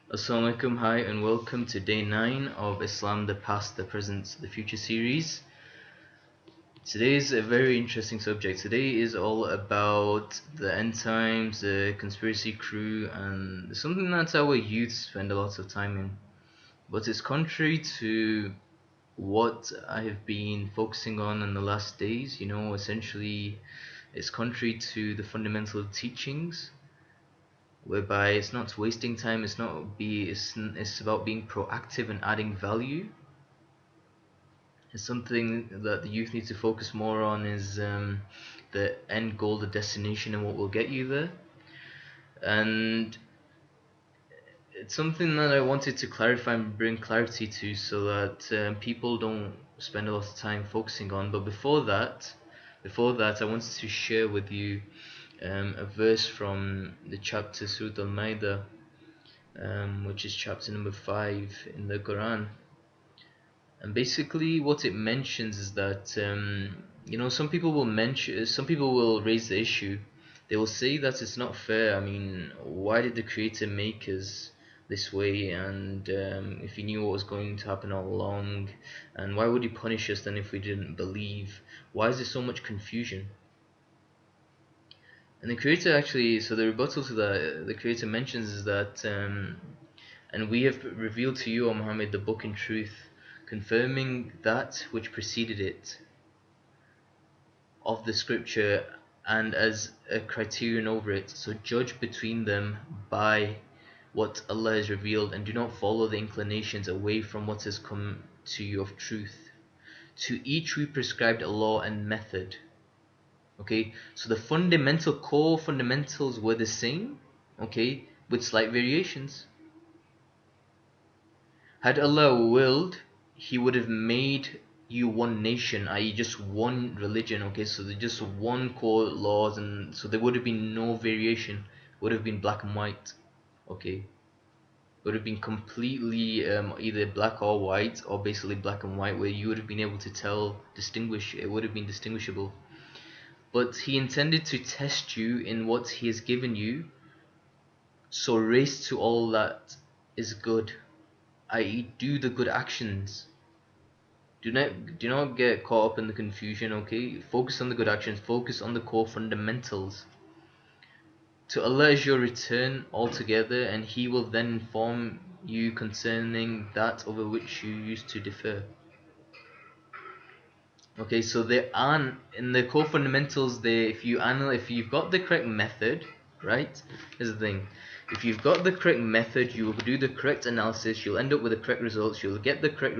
Assalamu alaikum, hi, and welcome to day 9 of Islam, the Past, the Present, the Future series. Today is a very interesting subject. Today is all about the end times, the conspiracy crew, and something that our youth spend a lot of time in. But it's contrary to what I have been focusing on in the last days. Essentially, it's contrary to the fundamental teachings whereby it's not wasting time, it's about being proactive and adding value. It's something that the youth need to focus more on is the end goal, the destination, and what will get you there. And it's something that I wanted to clarify and bring clarity to, so that people don't spend a lot of time focusing on. But before that, I wanted to share with you a verse from the chapter Surah Al-Ma'idah, which is chapter number 5 in the Quran. And basically, what it mentions is that some people will raise the issue. They will say that it's not fair. I mean, why did the Creator make us this way? And if He knew what was going to happen all along, and why would He punish us then if we didn't believe? Why is there so much confusion? And the Creator actually, so the rebuttal to that, the Creator mentions is that, and we have revealed to you, O Muhammad, the book in truth, confirming that which preceded it of the scripture and as a criterion over it. So judge between them by what Allah has revealed, and do not follow the inclinations away from what has come to you of truth. To each we prescribed a law and method. Okay, so the core fundamentals were the same, okay, with slight variations. Had Allah willed, He would have made you one nation, i.e. just one religion, okay, so just one core laws, and so there would have been no variation, would have been black and white, okay, would have been completely either black or white, or basically black and white, where you would have been able to distinguish, it would have been distinguishable. But He intended to test you in what He has given you, so race to all that is good, i.e. do the good actions. Do not get caught up in the confusion, okay? Focus on the good actions, focus on the core fundamentals. To Allah is your return altogether, and He will then inform you concerning that over which you used to defer. Okay, so there aren't in the core fundamentals there. If you've got the correct method, right? Here's the thing: if you've got the correct method, you will do the correct analysis. You'll end up with the correct results. You'll get the correct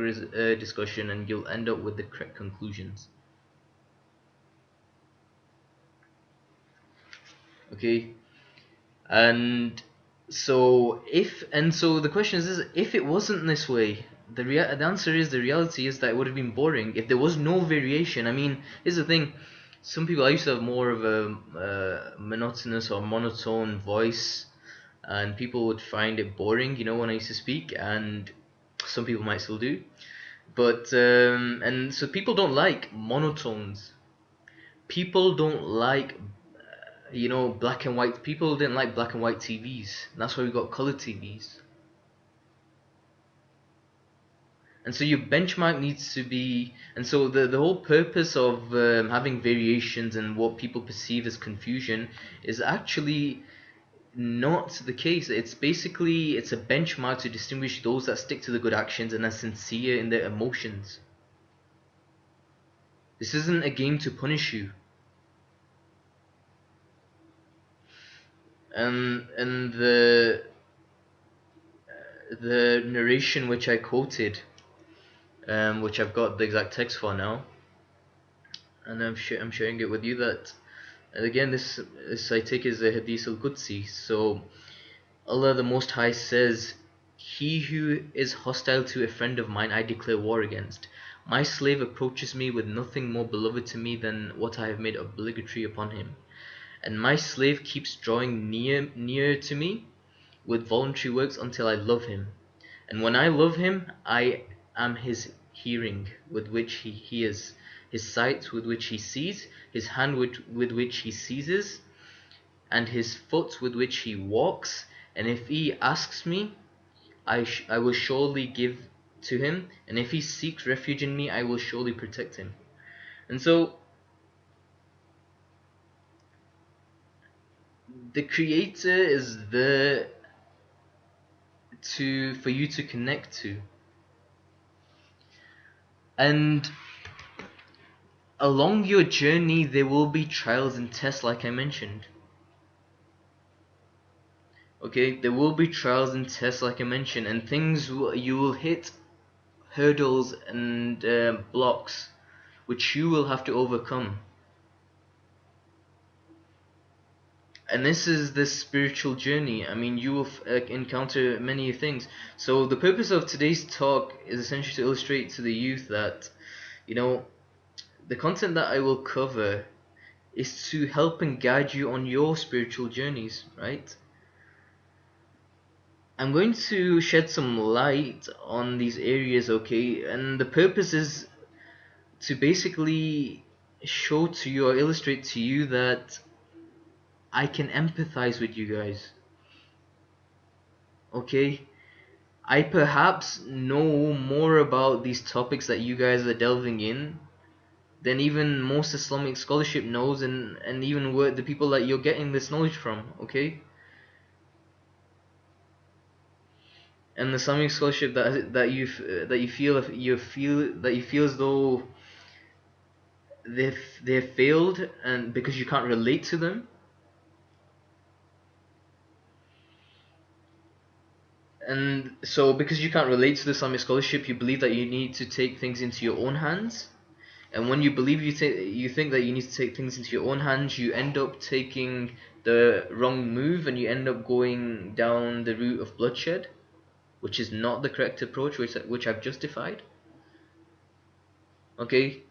discussion, and you'll end up with the correct conclusions. Okay, and so the question is if it wasn't this way, the answer is, the reality is that it would have been boring if there was no variation. I mean, here's the thing: some people, I used to have more of a monotonous or monotone voice, and people would find it boring, when I used to speak, and some people might still do. But and so people don't like monotones. People don't like black and white. People didn't like black and white TVs. And that's why we got color TVs. And so your benchmark needs to be, and so the whole purpose of having variations and what people perceive as confusion is actually not the case. It's a benchmark to distinguish those that stick to the good actions and are sincere in their emotions. This isn't a game to punish you. And the narration which I quoted, which I've got the exact text for now, and I'm sharing it with you. That, and again, this I take is a Hadith al-Qudsi. So Allah the Most High says, "He who is hostile to a friend of mine, I declare war against. My slave approaches me with nothing more beloved to me than what I have made obligatory upon him, and my slave keeps drawing near to me with voluntary works until I love him. And when I love him, I am his hearing with which he hears, his sight with which he sees, his hand with which he seizes, and his foot with which he walks. And if he asks me, I will surely give to him, and if he seeks refuge in me, I will surely protect him. And so the Creator is there for you to connect to. And along your journey there will be trials and tests, like I mentioned. Okay, there will be trials and tests, like I mentioned, and you will hit hurdles and blocks which you will have to overcome. And this is the spiritual journey. I mean, you will encounter many things. So the purpose of today's talk is essentially to illustrate to the youth that, you know, the content that I will cover is to help and guide you on your spiritual journeys, right? I'm going to shed some light on these areas, okay? And the purpose is to basically show to you or illustrate to you that I can empathize with you guys, okay? I perhaps know more about these topics that you guys are delving in than even most Islamic scholarship knows, and even the people that you're getting this knowledge from, okay? And the Islamic scholarship that you feel as though they've failed, and because you can't relate to them. And so because you can't relate to the Islamic scholarship, you believe that you need to take things into your own hands. And when you believe you think that you need to take things into your own hands, you end up taking the wrong move, and you end up going down the route of bloodshed, which is not the correct approach, which I've justified. Okay?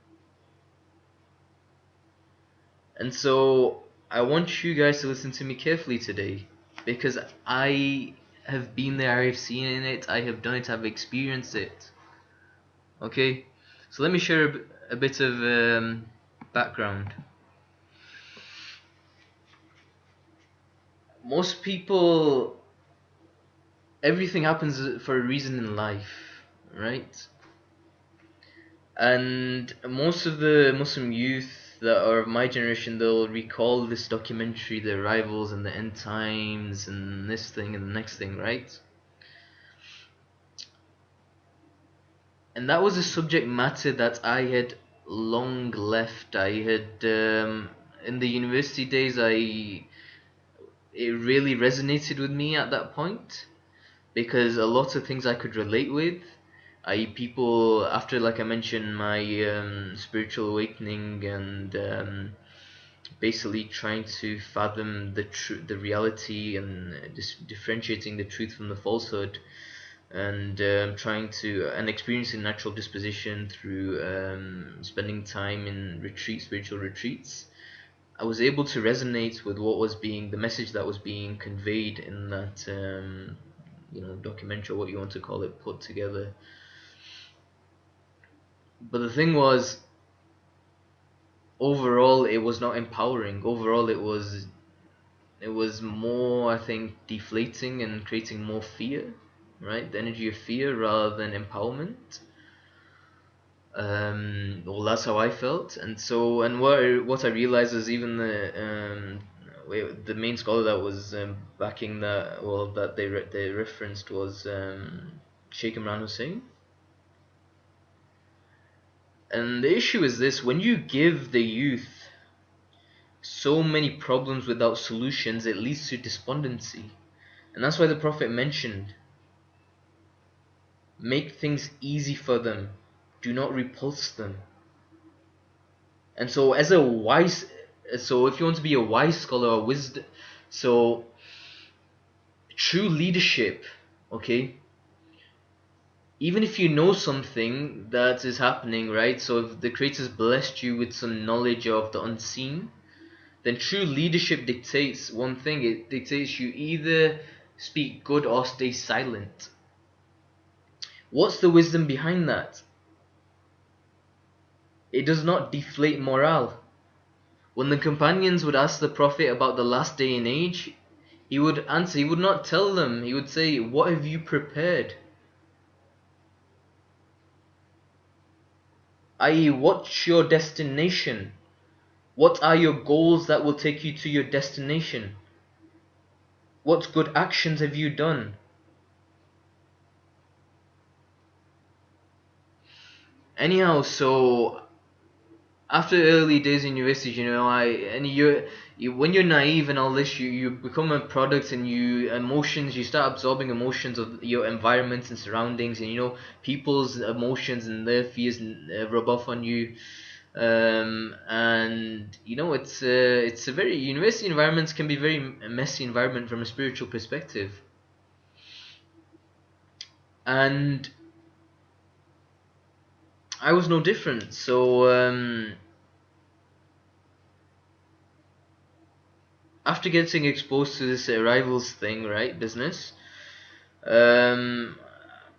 And so I want you guys to listen to me carefully today, because I have been there, I've seen it, I have done it, I've experienced it. Okay? So let me share a bit of background. Most people, everything happens for a reason in life, right? And most of the Muslim youth that are of my generation, they'll recall this documentary, The Arrivals and the End Times, and this thing and the next thing, right? And that was a subject matter that I had long left. I had in the university days, it really resonated with me at that point, because a lot of things I could relate with. People, after, like I mentioned, my spiritual awakening, and basically trying to fathom the reality, and differentiating the truth from the falsehood, and experiencing natural disposition through spending time in spiritual retreats. I was able to resonate with the message that was being conveyed in that documentary, what you want to call it, put together. But the thing was, overall, it was not empowering. Overall, it was more, I think, deflating and creating more fear, right? The energy of fear rather than empowerment. Well, that's how I felt. And so, and what I realized is, even the main scholar that was backing that, well, that they referenced, was Sheikh Imran Hussein. And the issue is this: when you give the youth so many problems without solutions, it leads to despondency. And that's why the Prophet mentioned, make things easy for them, do not repulse them. And so, if you want to be a wise scholar or wisdom, so true leadership, okay, even if you know something that is happening, right? So if the Creator's blessed you with some knowledge of the unseen, then true leadership dictates one thing. It dictates you either speak good or stay silent. What's the wisdom behind that? It does not deflate morale. When the companions would ask the Prophet about the last day and age, He would answer, he would not tell them. He would say, what have you prepared? I.e., what's your destination? What are your goals that will take you to your destination? What good actions have you done? Anyhow, so after early days in university, when you're naive and all this, you become a product, and you start absorbing emotions of your environment and surroundings, and people's emotions and their fears rub off on you. And it's a very university environments can be very messy environment from a spiritual perspective. And I was no different. So after getting exposed to this rivals thing, right, business, um,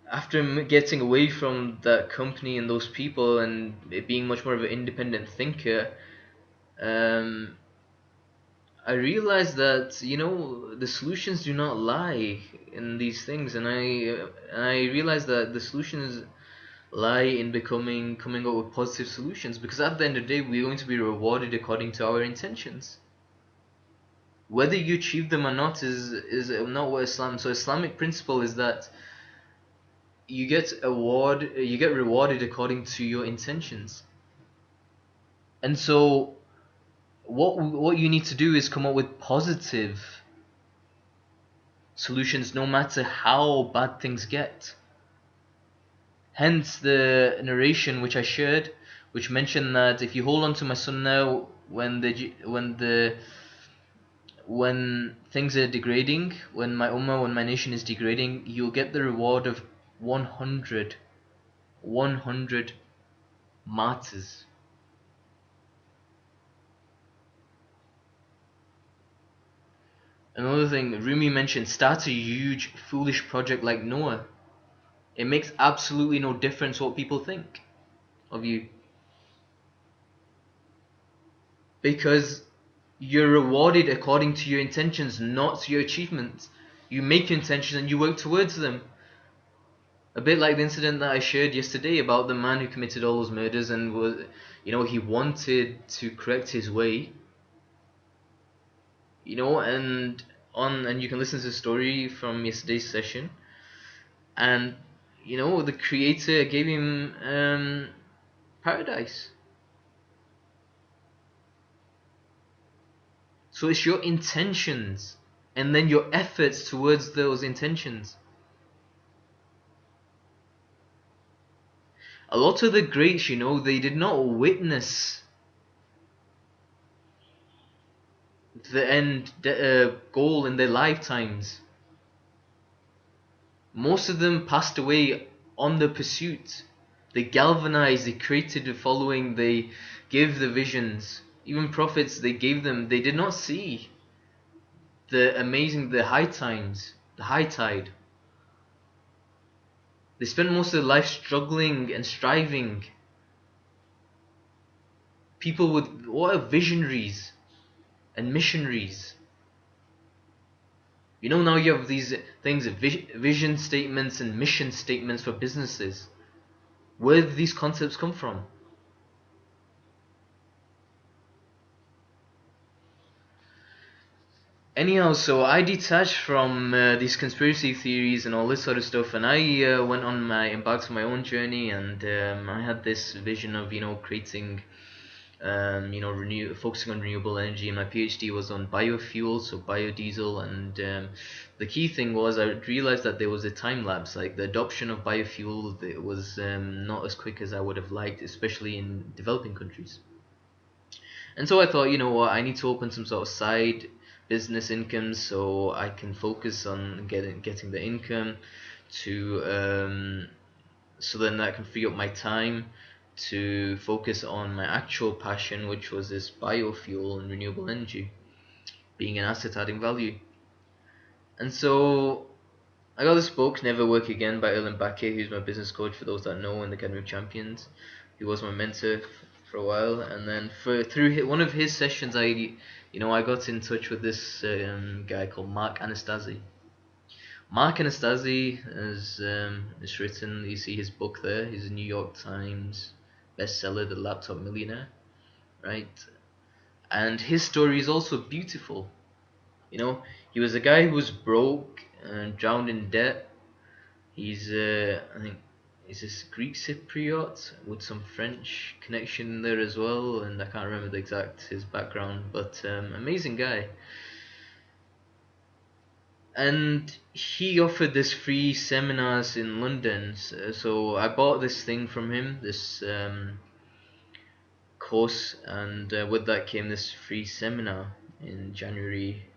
after getting away from that company and those people and it being much more of an independent thinker, um, I realized that the solutions do not lie in these things, and I realized that the solutions lie in coming up with positive solutions, because at the end of the day we're going to be rewarded according to our intentions. Whether you achieve them or not is not what Islam. So Islamic principle is that you get rewarded according to your intentions. And so what you need to do is come up with positive solutions no matter how bad things get. Hence the narration which I shared, which mentioned that if you hold on to my sunnah when things are degrading, when my nation is degrading, you'll get the reward of 100 martyrs. Another thing Rumi mentioned, start a huge foolish project like Noah. It makes absolutely no difference what people think of you, because you're rewarded according to your intentions, not your achievements. You make your intentions and you work towards them. A bit like the incident that I shared yesterday about the man who committed all those murders and he wanted to correct his way, and you can listen to the story from yesterday's session, and the creator gave him paradise. So it's your intentions and then your efforts towards those intentions. A lot of the greats, they did not witness the end goal in their lifetimes. Most of them passed away on the pursuit. They galvanized, they created a following, they gave the visions. Even prophets, they did not see the high times, the high tide. They spent most of their life struggling and striving. People with what are visionaries and missionaries. Now you have these things, vision statements and mission statements for businesses. Where did these concepts come from? Anyhow, so I detached from these conspiracy theories and all this sort of stuff, and I embarked on my own journey, and I had this vision of creating, focusing on renewable energy, and my PhD was on biofuel, so biodiesel, and the key thing was I realized that there was a time lapse, like the adoption of biofuel that was not as quick as I would have liked, especially in developing countries. And so I thought, you know what, I need to open some sort of side business income so I can focus on getting the income to so then I can free up my time to focus on my actual passion, which was this biofuel and renewable energy, being an asset adding value. And so I got this book, Never Work Again, by Erlen Bakke, who's my business coach for those that know in the Academy of Champions. He was my mentor for a while, and then through one of his sessions, I I got in touch with this guy called Mark Anastasi. Mark Anastasi is written. You see his book there. He's a New York Times bestseller, The Laptop Millionaire, right? And his story is also beautiful. He was a guy who was broke and drowned in debt. I think, he's this Greek Cypriot with some French connection there as well, and I can't remember his background, but amazing guy. And he offered this free seminars in London, so I bought this thing from him, this course, and with that came this free seminar in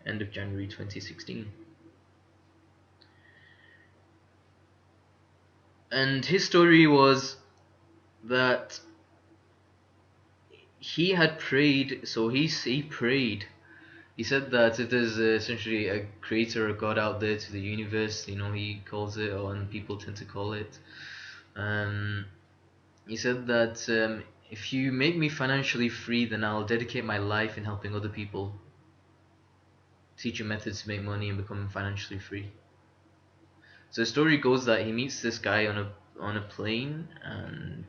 end of January 2016. And his story was that he had prayed. So he prayed. He said that if there's essentially a creator or God out there to the universe, he calls it, or and people tend to call it. He said that if you make me financially free, then I'll dedicate my life in helping other people, teaching methods to make money and become financially free. So the story goes that he meets this guy on a plane, and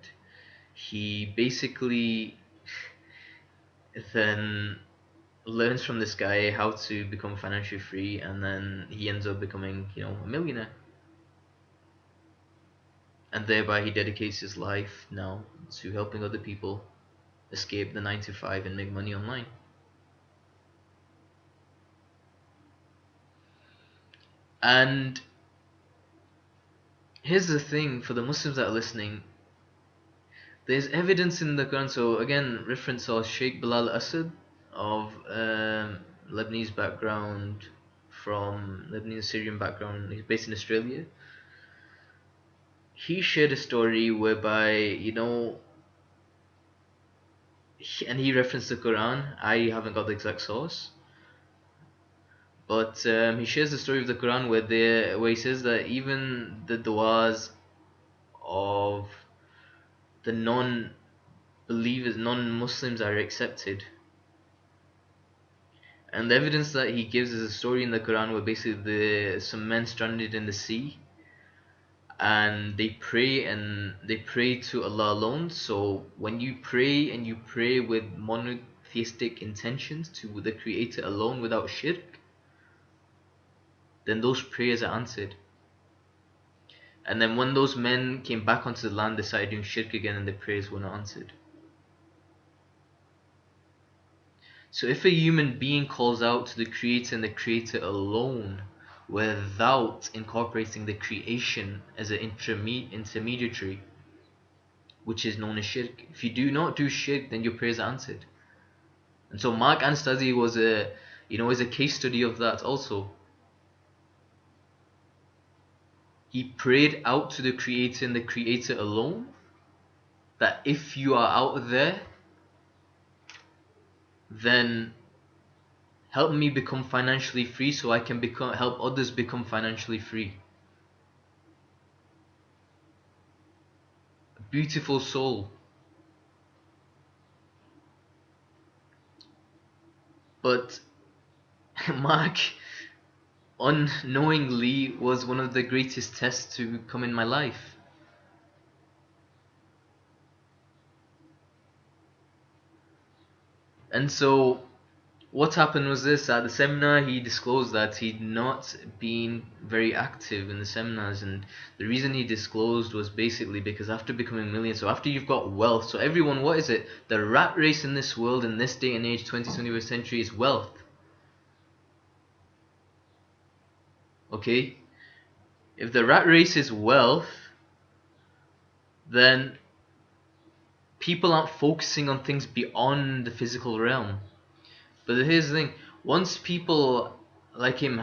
he basically then learns from this guy how to become financially free, and then he ends up becoming, a millionaire. And thereby he dedicates his life now to helping other people escape the 9 to 5 and make money online. And here's the thing for the Muslims that are listening. There's evidence in the Quran. So again, reference source Sheikh Bilal Asad of Lebanese background, from Lebanese Syrian background. He's based in Australia. He shared a story whereby, and he referenced the Quran. I haven't got the exact source, but he shares the story of the Quran where he says that even the du'as of the non-believers, non-Muslims are accepted. And the evidence that he gives is a story in the Quran where basically some men stranded in the sea, and they pray to Allah alone. So when you pray and you pray with monotheistic intentions to the Creator alone without shirk, then those prayers are answered. And then when those men came back onto the land, they started doing shirk again, and their prayers were not answered. So if a human being calls out to the Creator and the Creator alone without incorporating the creation as an intermediary, which is known as shirk, if you do not do shirk, then your prayers are answered. And so Mark Anastasi was is a case study of that also. He prayed out to the Creator and the Creator alone, that if you are out there, then help me become financially free so I can help others become financially free. A beautiful soul. But Mark unknowingly was one of the greatest tests to come in my life. And so what happened was this: at the seminar he disclosed that he'd not been very active in the seminars, and the reason he disclosed was basically because after becoming a millionaire, so after you've got wealth, so everyone, what is it? The rat race in this world, in this day and age, 21st century, is wealth. Okay? If the rat race is wealth, then people aren't focusing on things beyond the physical realm. But here's the thing: once people like him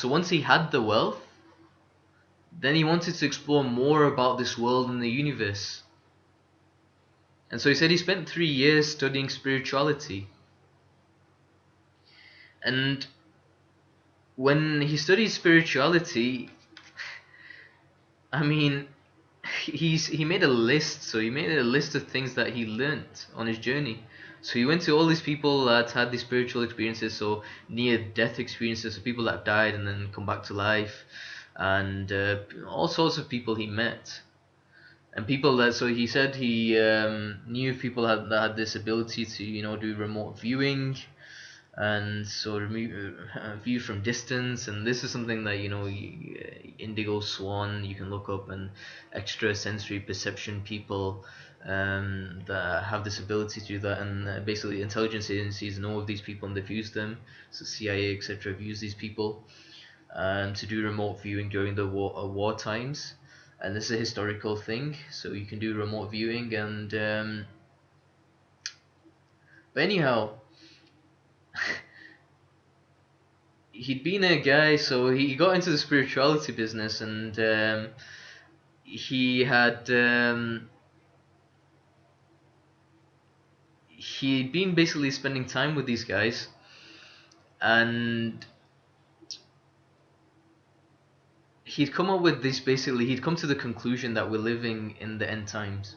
once he had the wealth, then he wanted to explore more about this world and the universe. And so he said he spent 3 years studying spirituality. And when he studied spirituality, I mean, he made a list. So he made a list of things that he learnt on his journey. So he went to all these people that had these spiritual experiences, so near-death experiences, so people that died and then come back to life, and all sorts of people he met. And people that, so he said he knew people that had this ability to, do remote viewing, and so view from distance. And this is something that, Indigo Swan, you can look up, and extra sensory perception people that have this ability to do that. And basically intelligence agencies know of these people and they've used them, so CIA etc have used these people to do remote viewing during the war times. And this is a historical thing, so you can do remote viewing. And but anyhow, he'd been a guy, so he got into the spirituality business, and he had he'd been basically spending time with these guys, and he'd come up with this. Basically, he'd come to the conclusion that we're living in the end times.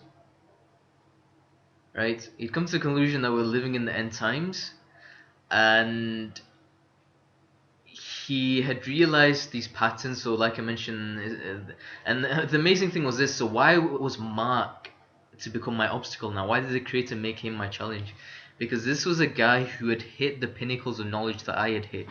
Right? He'd come to the conclusion that we're living in the end times, and he had realized these patterns. So like I mentioned, and the amazing thing was this, so why was Mark to become my obstacle now? Why did the creator make him my challenge? Because this was a guy who had hit the pinnacles of knowledge that I had hit.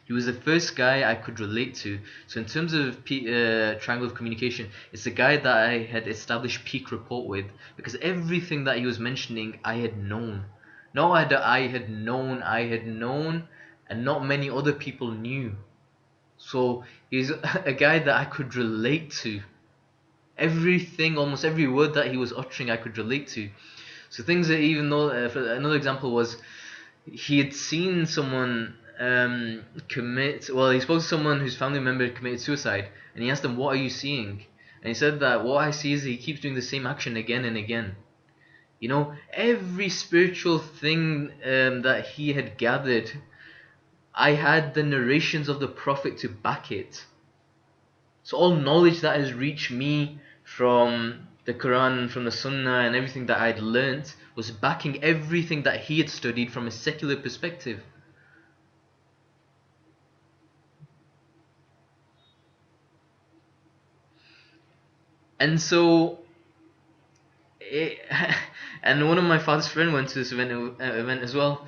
He was the first guy I could relate to. So in terms of triangle of communication, it's the guy that I had established peak rapport with, because everything that he was mentioning I had known. Not that I had known, and not many other people knew. So he's a guy that I could relate to. Everything, almost every word that he was uttering, I could relate to. So things that, even though, another example was, he had seen someone he spoke to someone whose family member committed suicide, and he asked them, "What are you seeing?" And he said that what I see is he keeps doing the same action again and again. Every spiritual thing that he had gathered, I had the narrations of the Prophet to back it. So all knowledge that has reached me from the Quran, from the Sunnah, and everything that I'd learnt was backing everything that he had studied from a secular perspective. And so, and one of my father's friends went to this event as well,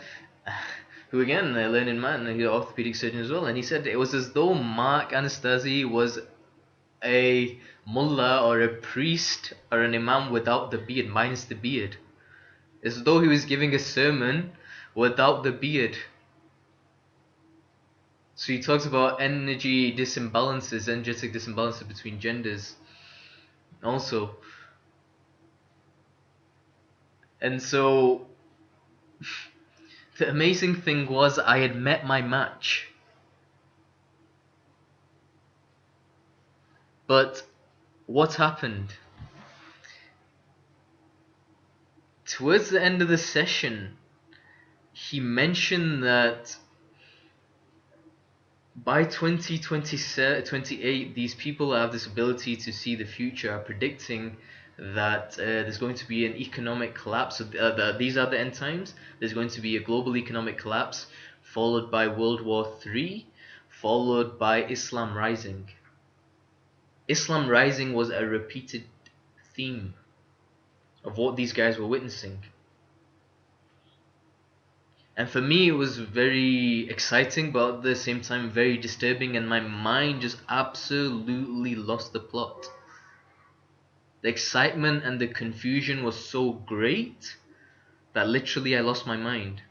who again, a learned man, he's an orthopedic surgeon as well, and he said it was as though Mark Anastasi was a mullah or a priest or an imam without the beard, minus the beard. As though he was giving a sermon without the beard. So he talks about energetic disimbalances between genders also. And so the amazing thing was I had met my match. But what happened? Towards the end of the session, he mentioned that by 2028, these people that have this ability to see the future are predicting that there's going to be an economic collapse. So these are the end times. There's going to be a global economic collapse, followed by World War III, followed by Islam rising. Islam rising was a repeated theme of what these guys were witnessing. And for me, it was very exciting, but at the same time, very disturbing, and my mind just absolutely lost the plot. The excitement and the confusion was so great that literally I lost my mind.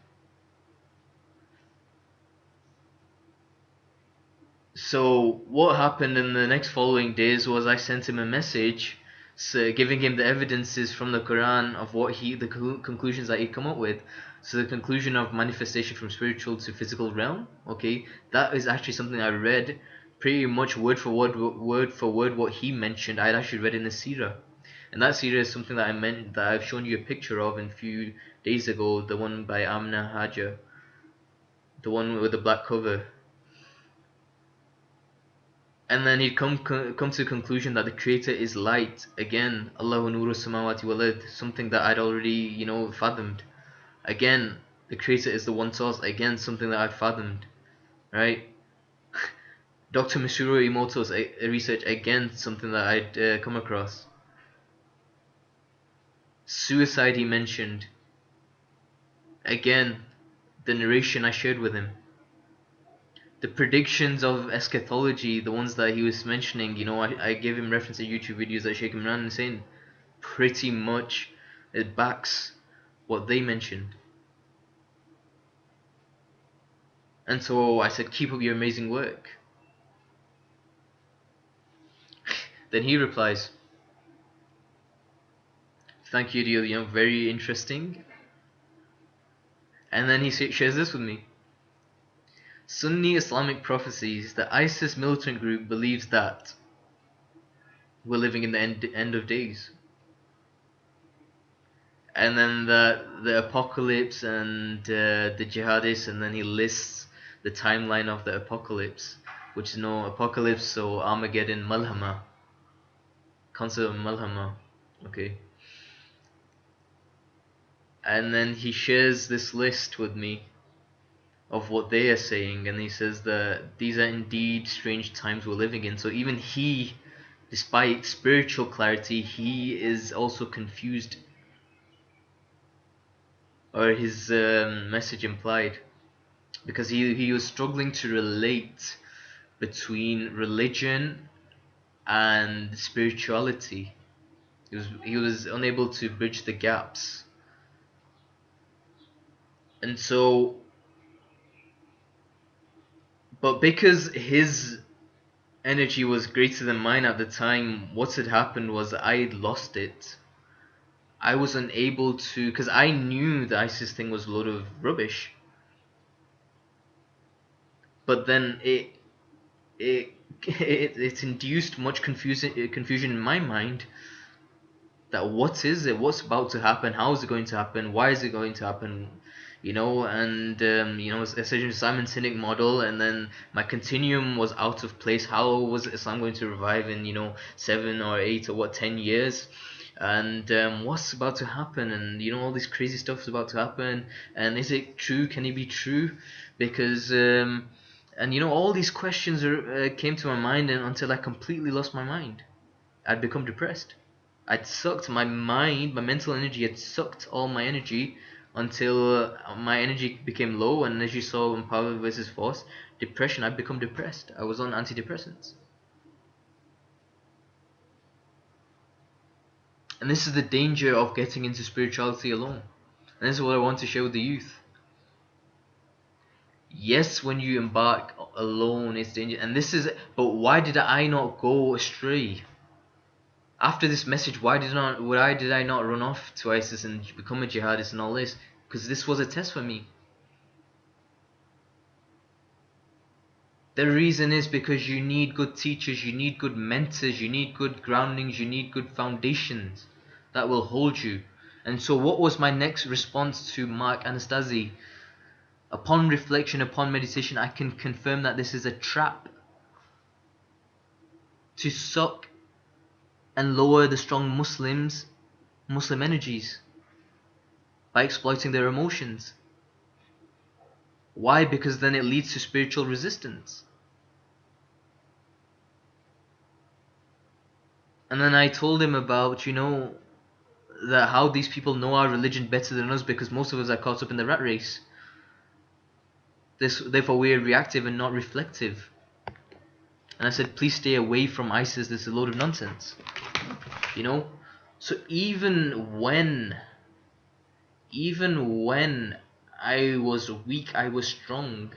So what happened in the next following days was I sent him a message giving him the evidences from the Quran of the conclusions that he'd come up with. So the conclusion of manifestation from spiritual to physical realm, okay, that is actually something I read pretty much word for word what he mentioned. I had actually read in the Seerah. And that Seerah is something that I've shown you a picture of in a few days ago, the one by Amna Hajar, the one with the black cover. And then he'd come to the conclusion that the creator is light. Again, Allahu nuru samawati wal ard, something that I'd already, fathomed. Again, the Creator is the one source. Again, something that I've fathomed, right? Dr. Misuro Emoto's research, again, something that I'd come across. Suicide he mentioned. Again, the narration I shared with him. The predictions of eschatology, the ones that he was mentioning, I gave him reference to YouTube videos that Sheikh Imran is saying. Pretty much it backs what they mentioned. And so I said, keep up your amazing work. Then he replies, thank you, Adil, very interesting. And then he shares this with me. Sunni Islamic prophecies, the ISIS militant group believes that we're living in the end of days. And then the apocalypse and the jihadists, and then he lists the timeline of the apocalypse, which is no apocalypse, so Armageddon, Malhama, concept of Malhama, okay. And then he shares this list with me of what they are saying, and he says that these are indeed strange times we're living in. So even he, despite spiritual clarity, he is also confused, or his message implied, because he was struggling to relate between religion and spirituality. He was unable to bridge the gaps. And so, but because his energy was greater than mine at the time, what had happened was I lost it. I was unable to, because I knew the ISIS thing was a load of rubbish. But then it induced much confusion in my mind, that what is it, what's about to happen, how is it going to happen, why is it going to happen, and essentially Simon Sinek model, and then my continuum was out of place. How was Islam going to revive in 7 or 8 or what 10 years, and what's about to happen, and all this crazy stuff is about to happen, and is it true, can it be true, because and all these questions came to my mind, and until I completely lost my mind, I'd become depressed. I'd sucked my mind, my mental energy had sucked all my energy until my energy became low, and as you saw in Power versus Force, depression, I'd become depressed. I was on antidepressants. And this is the danger of getting into spirituality alone. And this is what I want to share with the youth. Yes, when you embark alone, it's dangerous. And this is, but why did I not go astray? After this message, why did I not run off to ISIS and become a jihadist and all this? Because this was a test for me. The reason is because you need good teachers, you need good mentors, you need good groundings, you need good foundations that will hold you. And so what was my next response to Mark Anastasi? Upon reflection, upon meditation, I can confirm that this is a trap to suck and lower the strong Muslim energies by exploiting their emotions. Why? Because then it leads to spiritual resistance. And then I told him about, that how these people know our religion better than us, because most of us are caught up in the rat race. Therefore we are reactive and not reflective. And I said, please stay away from ISIS, this is a load of nonsense. So even when I was weak, I was strong.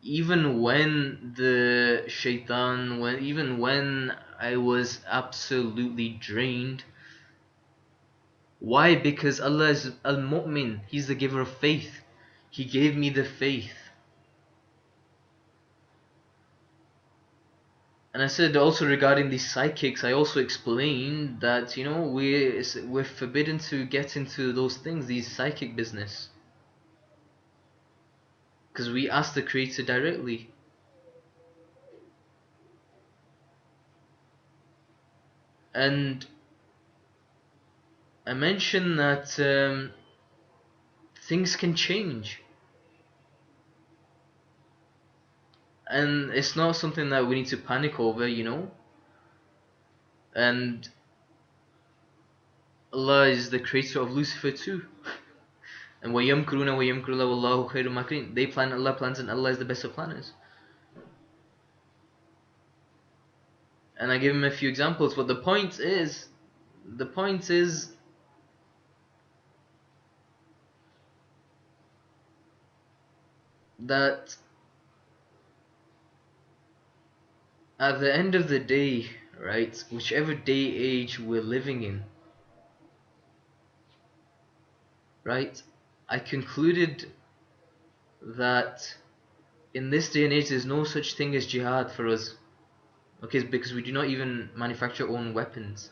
Even when the shaitan, even when I was absolutely drained. Why? Because Allah is al-Mu'min, He's the giver of faith. He gave me the faith. And I said also regarding these psychics, I also explained that we're forbidden to get into those things, these psychic business, because we ask the Creator directly. And I mentioned that things can change. And it's not something that we need to panic over, you know? And Allah is the creator of Lucifer too. And وَيَمْكُرُونَ وَيَمْكُرُ اللَّهُ وَاللَّهُ خَيْرُ الْمَاكِرِينَ. They plan, Allah plans, and Allah is the best of planners. And I give him a few examples, but the point is that at the end of the day, right, whichever day age we're living in, right, I concluded that in this day and age there's no such thing as jihad for us. Okay, because we do not even manufacture our own weapons.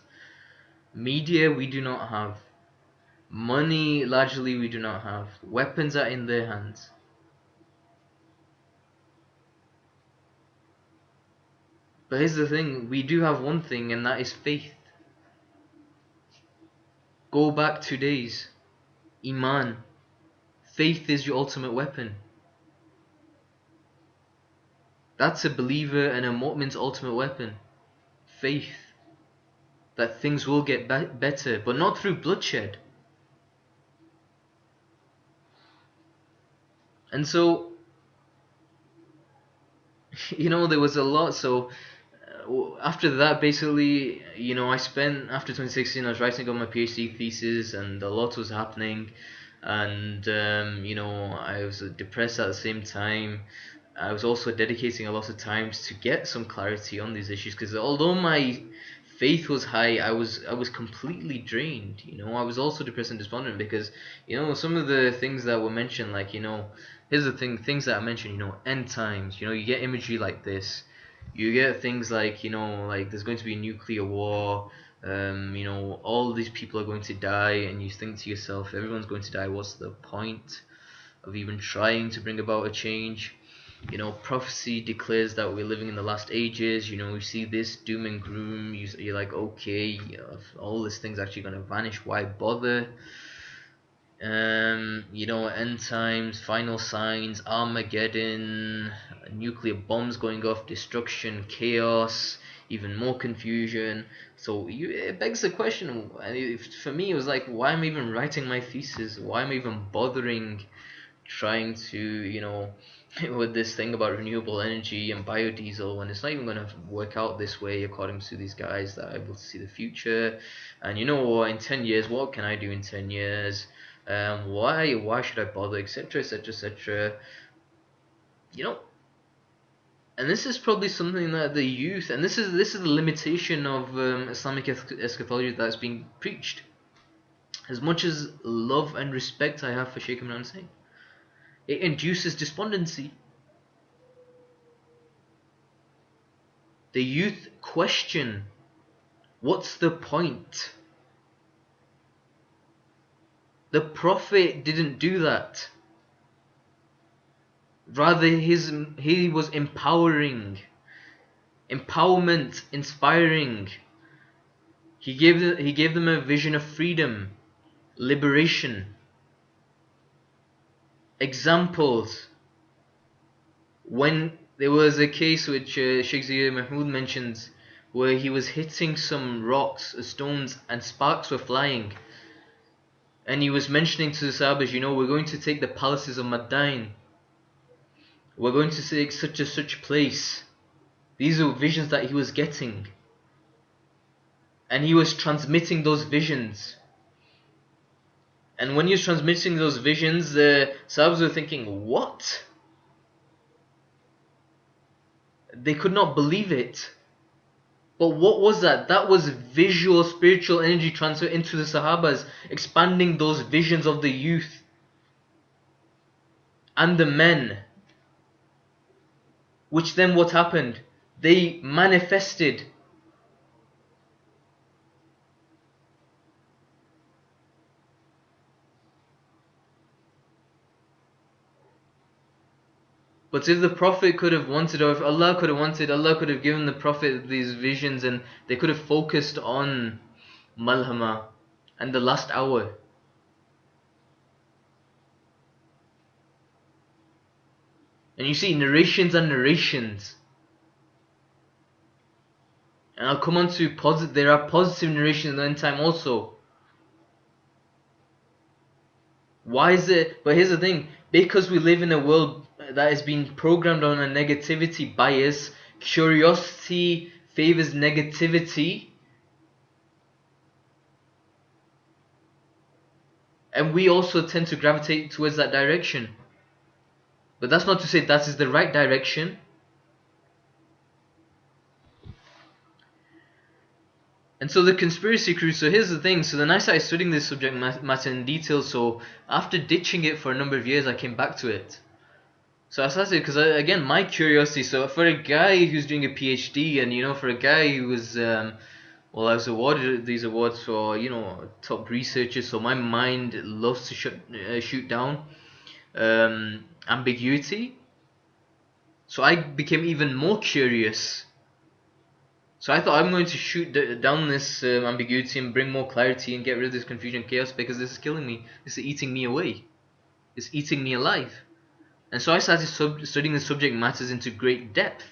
Media we do not have. Money largely we do not have. Weapons are in their hands. But here's the thing, we do have one thing, and that is faith. Go back 2 days. Iman. Faith is your ultimate weapon. That's a believer and a mu'min's ultimate weapon. Faith. That things will get better, but not through bloodshed. And so, you know, there was a lot. So after that, basically, you know, I spent, after 2016, I was writing on my PhD thesis, and a lot was happening. And you know, I was depressed at the same time. I was also dedicating a lot of times to get some clarity on these issues, because although my faith was high, I was completely drained. You know, I was also depressed and despondent because, you know, some of the things that were mentioned, like, you know, here's the thing, things that I mentioned, you know, end times. You know, you get imagery like this. You get things like, you know, like there's going to be a nuclear war. You know, all these people are going to die, and you think to yourself, everyone's going to die. What's the point of even trying to bring about a change? You know, prophecy declares that we're living in the last ages. You know, you see this doom and gloom. You're like, okay, you know, if all these things actually going to vanish, why bother? You know, end times, final signs, Armageddon, nuclear bombs going off, destruction, chaos, even more confusion. So it begs the question. For me, it was like, why am I even writing my thesis? Why am I even bothering trying to, you know, with this thing about renewable energy and biodiesel, when it's not even going to work out this way according to these guys that are able to see the future? And you know what, in 10 years, what can I do in 10 years? Why should I bother, etc, etc, etc. You know, and this is probably something that the youth, and this is the limitation of Islamic eschatology that's being preached. As much as love and respect I have for Sheikh Imran Hussain, it induces despondency. The youth question, what's the point? The Prophet didn't do that. Rather, he was empowering, empowerment, inspiring. He gave them a vision of freedom, liberation, examples. When there was a case which Sheikh Zia Mahmood mentions, where he was hitting some rocks, stones, and sparks were flying. And he was mentioning to the Sahabas, you know, we're going to take the palaces of Madain. We're going to take such a such place. These are visions that he was getting. And he was transmitting those visions. And when he was transmitting those visions, the Sahabas were thinking, what? They could not believe it. But what was that? That was visual spiritual energy transfer into the Sahabas, expanding those visions of the youth and the men. Which then what happened? They manifested. But if the Prophet could have wanted, or if Allah could have wanted, Allah could have given the Prophet these visions, and they could have focused on Malhama, and the last hour. And you see narrations and narrations. And I'll come on to there are positive narrations in the end time also. Why is it? But here's the thing: because we live in a world that is being programmed on a negativity bias, curiosity favors negativity, and we also tend to gravitate towards that direction. But that's not to say that is the right direction. And so the conspiracy crew, so here's the thing, so then I started studying this subject matter in detail, so after ditching it for a number of years, I came back to it. So I started, because again, my curiosity, so for a guy who's doing a PhD, and for a guy who was, well, I was awarded these awards for, top researchers, so my mind loves to shoot down ambiguity. So I became even more curious. So I thought I'm going to shoot down this ambiguity and bring more clarity and get rid of this confusion and chaos, because this is killing me. This is eating me away. It's eating me alive. And so I started studying the subject matters into great depth.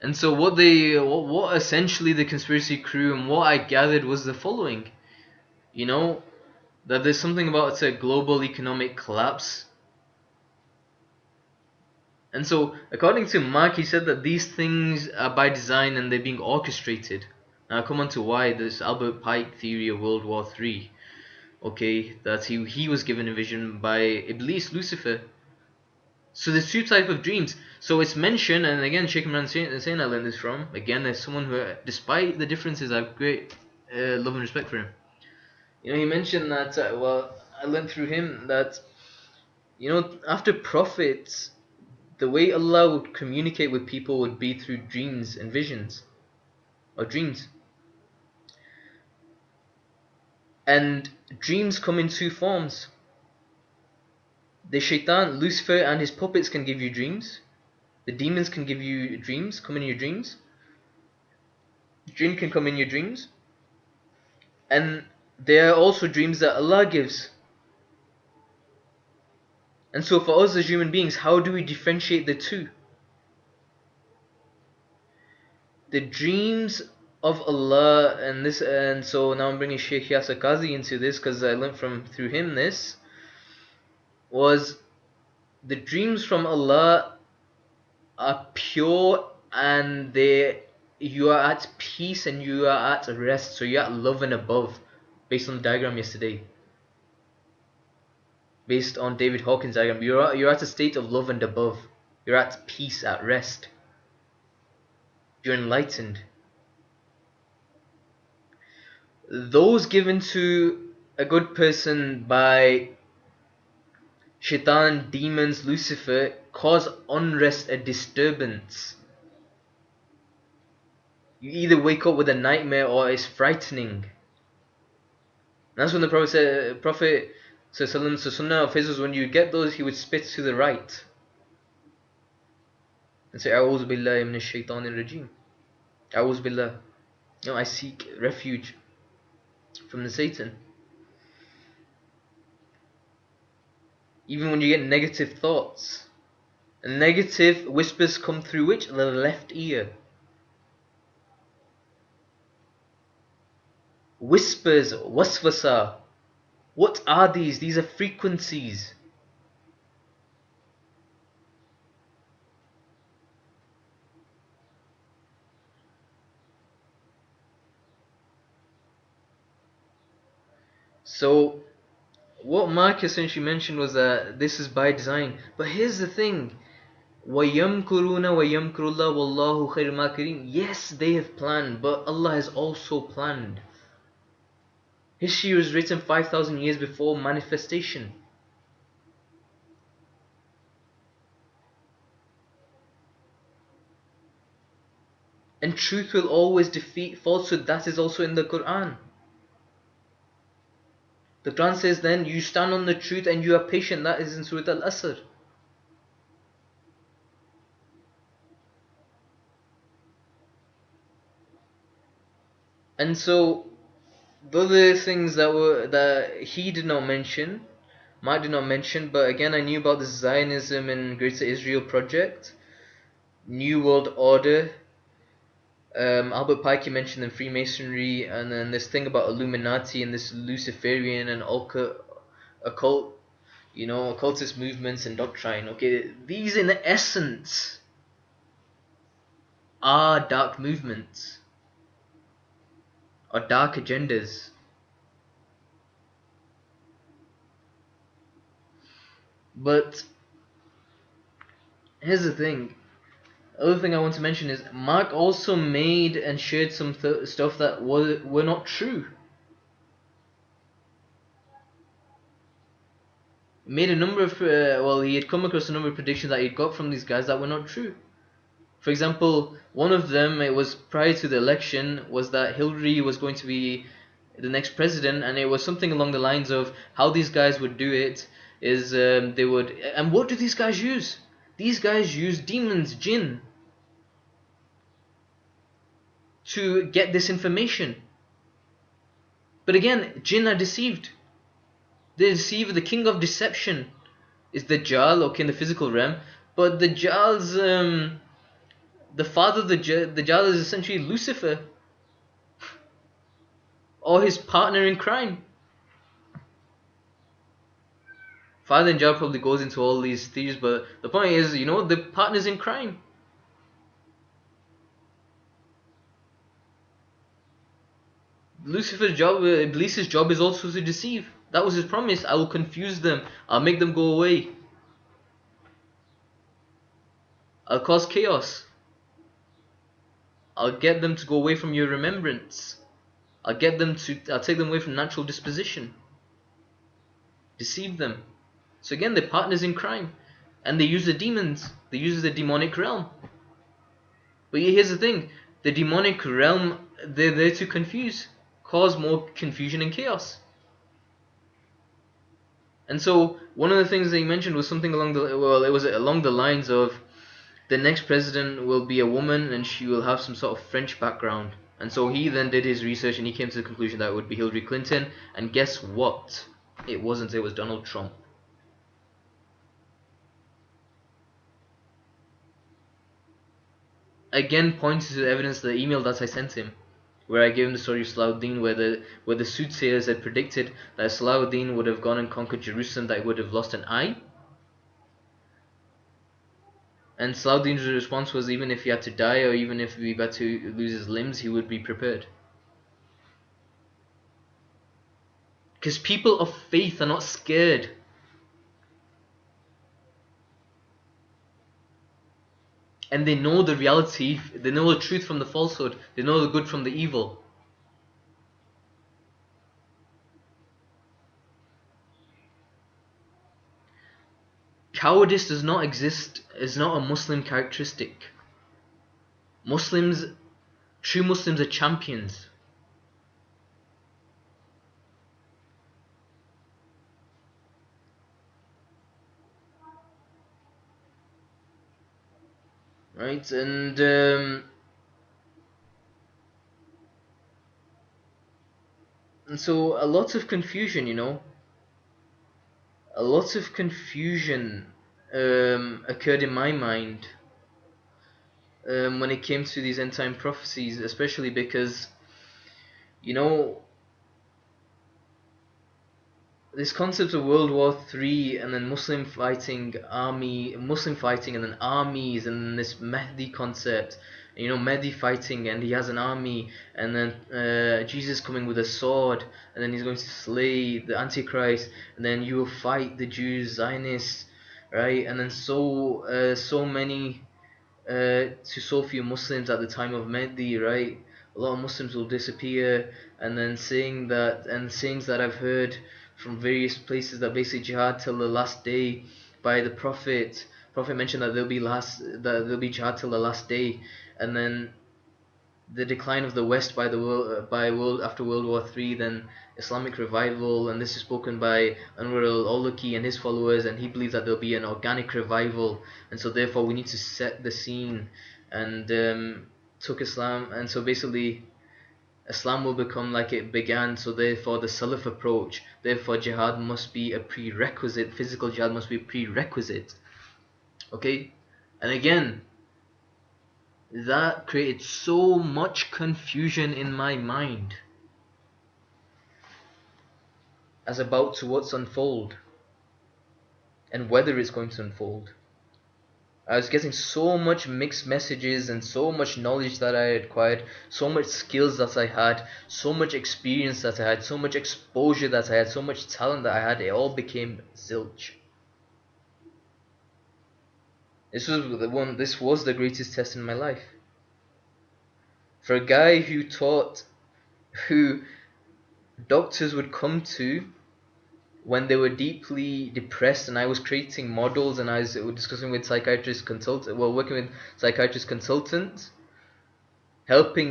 And so what essentially the conspiracy crew and what I gathered was the following. That there's something about a global economic collapse. And so, according to Mark, he said that these things are by design and they're being orchestrated. Now, I'll come on to why this Albert Pike theory of World War III. Okay, that he was given a vision by Iblis, Lucifer. So there's two types of dreams. So it's mentioned, and again, Sheikh Imran Hussain I learned this from. Again, there's someone who, despite the differences, I have great love and respect for him. He mentioned that, I learned through him that, after prophets, the way Allah would communicate with people would be through dreams and visions, or dreams. And dreams come in two forms. The shaitan, Lucifer, and his puppets can give you dreams. The demons can give you dreams, come in your dreams. Jinn can come in your dreams. And there are also dreams that Allah gives. And so for us as human beings, how do we differentiate the two? The dreams of Allah, and so now I'm bringing Sheikh Yasir Qazi into this because I learned through him this, was the dreams from Allah are pure, and you are at peace and you are at rest, so you're at love and above, based on the diagram yesterday. Based on David Hawkins' diagram, you're at a state of love and above. You're at peace, at rest. You're enlightened. Those given to a good person by shaitan, demons, Lucifer, cause unrest, a disturbance. You either wake up with a nightmare or it's frightening. And that's when the Prophet said, so sunnah of his was, when you get those, he would spit to the right and say, A'udhu billahi minash shaitanir rajim. A'udhu billah. I seek refuge from the Satan. Even when you get negative thoughts, and negative whispers come through which? The left ear. Whispers, waswasa. What are these? These are frequencies. So what Mark essentially mentioned was that this is by design. But here's the thing. وَيَمْكُرُونَ وَيَمْكُرُ اللَّهُ وَاللَّهُ خَيْرُ الْمَاكِرِينَ. Yes, they have planned, but Allah has also planned. History was written 5,000 years before manifestation. And truth will always defeat falsehood. That is also in the Quran. The Quran says then, you stand on the truth and you are patient. That is in Surah Al-Asr. And so the other things that he did not mention, Mark did not mention, but again I knew about the Zionism and Greater Israel Project, New World Order. Albert Pike mentioned in Freemasonry, and then this thing about Illuminati and this Luciferian and occult, occultist movements and doctrine. Okay, these in essence are dark movements or dark agendas. But here's the thing. Other thing I want to mention is Mark also made and shared some stuff that were not true. He made a number of he had come across a number of predictions that he'd got from these guys that were not true. For example, one of them, it was prior to the election, was that Hillary was going to be the next president, and it was something along the lines of how these guys would do it is they would. And what do these guys use? These guys use demons, jinn, to get this information. But again, jinn are deceived. They deceive. The king of deception is the Dajjal, okay, in the physical realm. But the Dajjal's, the father of the Dajjal is essentially Lucifer, or his partner in crime. Father and Dajjal probably goes into all these theories, but the point is, the partners in crime. Lucifer's job, Iblis's job is also to deceive. That was his promise. I will confuse them. I'll make them go away. I'll cause chaos. I'll get them to go away from your remembrance. I'll take them away from natural disposition. Deceive them. So again, they're partners in crime. And they use the demons. They use the demonic realm. But here's the thing. The demonic realm, they're there to confuse. Cause more confusion and chaos. And so one of the things that he mentioned was something along the lines of the next president will be a woman and she will have some sort of French background. And so he then did his research and he came to the conclusion that it would be Hillary Clinton. And guess what? It wasn't. It was Donald Trump. Again, points to the evidence, the email that I sent him, where I gave him the story of Salahuddin, where the soothsayers had predicted that Salahuddin would have gone and conquered Jerusalem, that he would have lost an eye. And Salahuddin's response was, even if he had to die, or even if he had to lose his limbs, he would be prepared. Because people of faith are not scared. And they know the reality, they know the truth from the falsehood, they know the good from the evil. Cowardice does not exist, is not a Muslim characteristic. True Muslims are champions. Right, and so a lot of confusion, a lot of confusion occurred in my mind when it came to these end time prophecies, especially because, this concept of World War III and then Muslim fighting and then armies, and then this Mahdi concept, Mahdi fighting and he has an army, and then Jesus coming with a sword, and then he's going to slay the Antichrist, and then you will fight the Jews, Zionists, right? And then so many to so few Muslims at the time of Mahdi, right? A lot of Muslims will disappear, and then sayings that I've heard from various places that basically jihad till the last day by the Prophet. Prophet mentioned that there'll be jihad till the last day, and then the decline of the West after World War III, then Islamic revival, and this is spoken by Anwar al-Awlaki and his followers, and he believes that there'll be an organic revival, and so therefore we need to set the scene, and took Islam, and so basically Islam will become like it began, so therefore the Salaf approach, therefore jihad must be a prerequisite, physical jihad must be a prerequisite. Okay? And again, that created so much confusion in my mind as about to what's unfold and whether it's going to unfold. I was getting so much mixed messages and so much knowledge that I had acquired, so much skills that I had, so much experience that I had, so much exposure that I had, so much talent that I had. It all became zilch. This was the greatest test in my life. For a guy who doctors would come to when they were deeply depressed, and I was creating models, and I was discussing with working with psychiatrist consultants,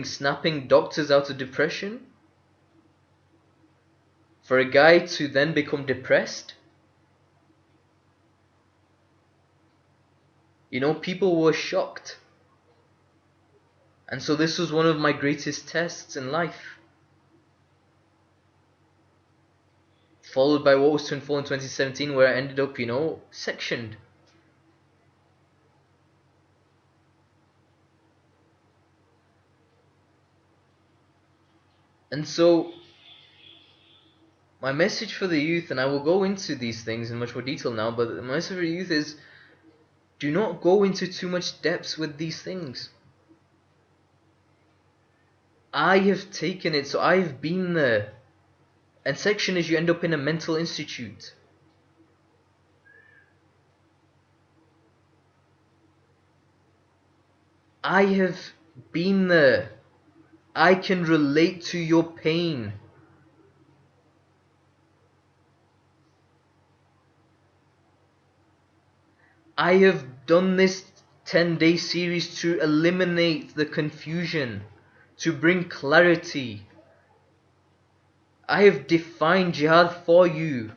snapping doctors out of depression. For a guy to then become depressed, people were shocked. And so this was one of my greatest tests in life. Followed by what was to unfold in 2017, where I ended up, sectioned. And so, my message for the youth, and I will go into these things in much more detail now, but my message for the youth is, do not go into too much depths with these things. I have taken it, so I have been there. And section is you end up in a mental institute. I have been there. I can relate to your pain. I have done this 10-day series to eliminate the confusion, to bring clarity. I have defined jihad for you.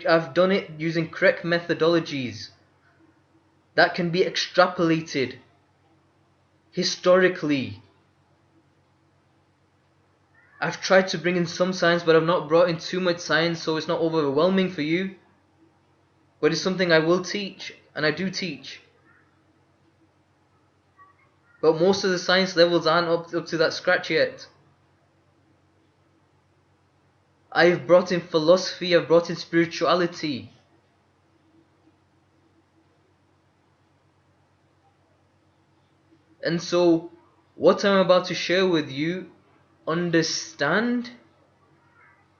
I've done it using correct methodologies that can be extrapolated historically. I've tried to bring in some science, but I've not brought in too much science, so it's not overwhelming for you. But it's something I will teach, and I do teach. But most of the science levels aren't up to that scratch yet. I've brought in philosophy, I've brought in spirituality. And so, what I'm about to share with you, understand,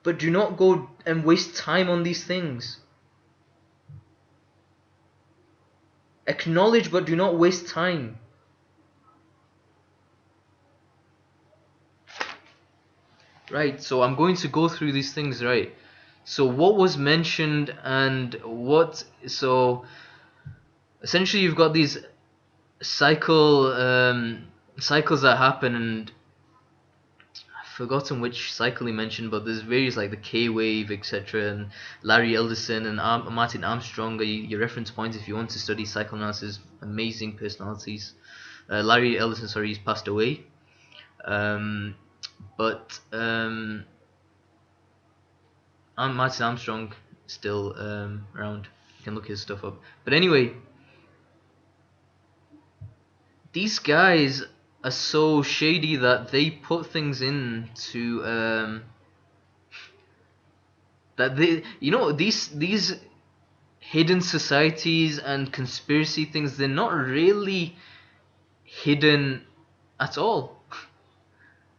but do not go and waste time on these things. Acknowledge, but do not waste time. Right, so I'm going to go through these things, right? So what was mentioned and so essentially you've got these cycles that happen, and I've forgotten which cycle he mentioned, but there's various like the K-wave, etc., and Larry Ellison and Martin Armstrong are your reference points if you want to study psychoanalysis. Amazing personalities. Larry Ellison, sorry, he's passed away. But Martin Armstrong still around. You can look his stuff up. But anyway, these guys are so shady that they put things into that they, these hidden societies and conspiracy things. They're not really hidden at all.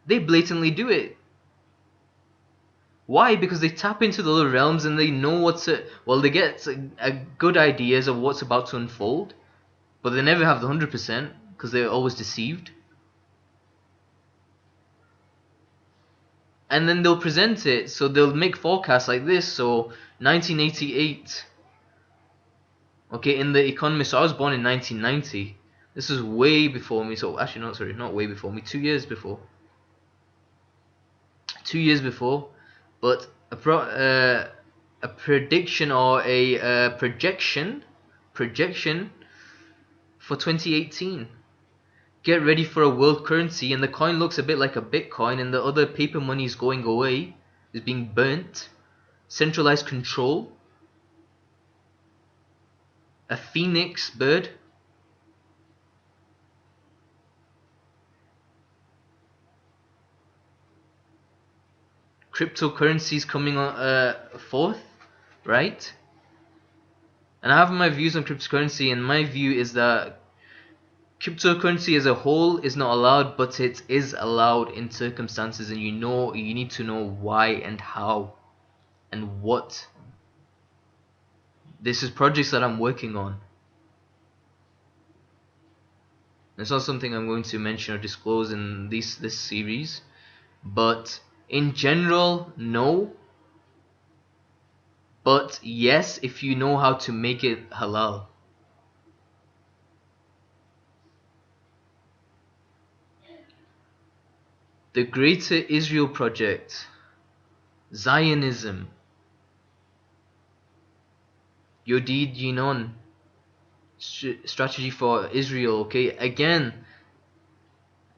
They blatantly do it. Why? Because they tap into the other realms and they know they get good ideas of what's about to unfold, but they never have the 100% because they're always deceived. And then they'll present it, so they'll make forecasts like this. So 1988, okay, in The Economist. So I was born in 1990. This is way before me. So actually, no, sorry, not way before me. 2 years before. 2 years before, but a prediction or a projection for 2018. get ready for a world currency, and the coin looks a bit like a Bitcoin, and the other paper money is going away, is being burnt. Centralized control. A phoenix bird. Cryptocurrencies coming on forth, right? And I have my views on cryptocurrency, and my view is that cryptocurrency as a whole is not allowed, but it is allowed in circumstances, and you need to know why and how and what. This is projects that I'm working on. It's not something I'm going to mention or disclose in this series, but in general, no. But yes, if you know how to make it halal. The Greater Israel Project, Zionism, Yodid Yinon, strategy for Israel. Okay, again,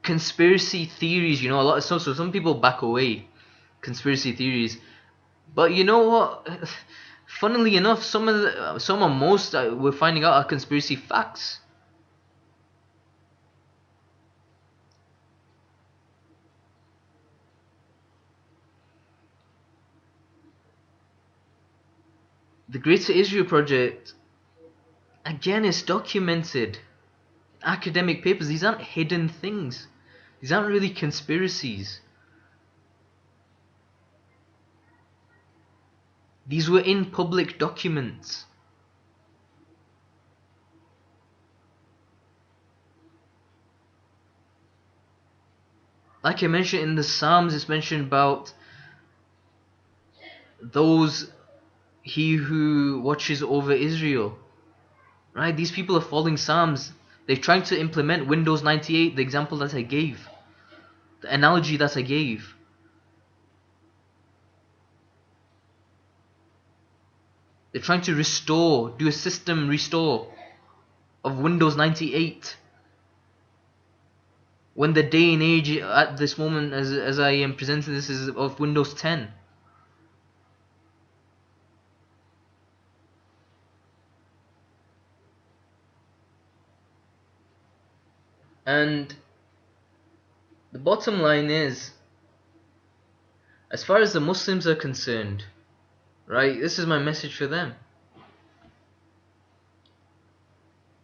conspiracy theories. A lot of stuff. So some people back away conspiracy theories, but you know what? Funnily enough, some of most we're finding out are conspiracy facts. The Greater Israel Project, again, is documented. Academic papers. These aren't hidden things. These aren't really conspiracies. These were in public documents. Like I mentioned in the Psalms, it's mentioned about those he who watches over Israel. Right? These people are following Psalms. They're trying to implement Windows 98, the example that I gave. The analogy that I gave. They're trying to do a system restore of Windows 98. When the day and age at this moment, as I am presenting this, is of Windows 10. And the bottom line is, as far as the Muslims are concerned, right, this is my message for them.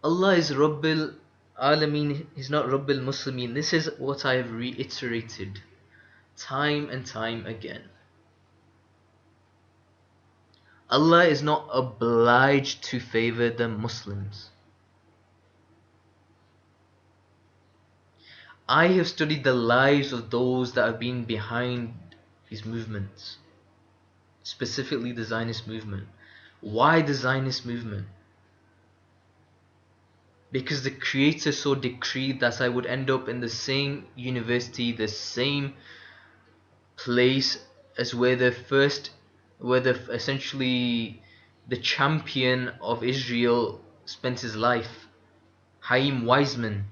Allah is Rabbil Alameen, He's not Rabbil Muslimin. This is what I have reiterated time and time again. Allah is not obliged to favor the Muslims. I have studied the lives of those that have been behind these movements, specifically the Zionist movement. Why the Zionist movement? Because the Creator so decreed that I would end up in the same university, the same place as where essentially the champion of Israel spent his life, Chaim Weizmann,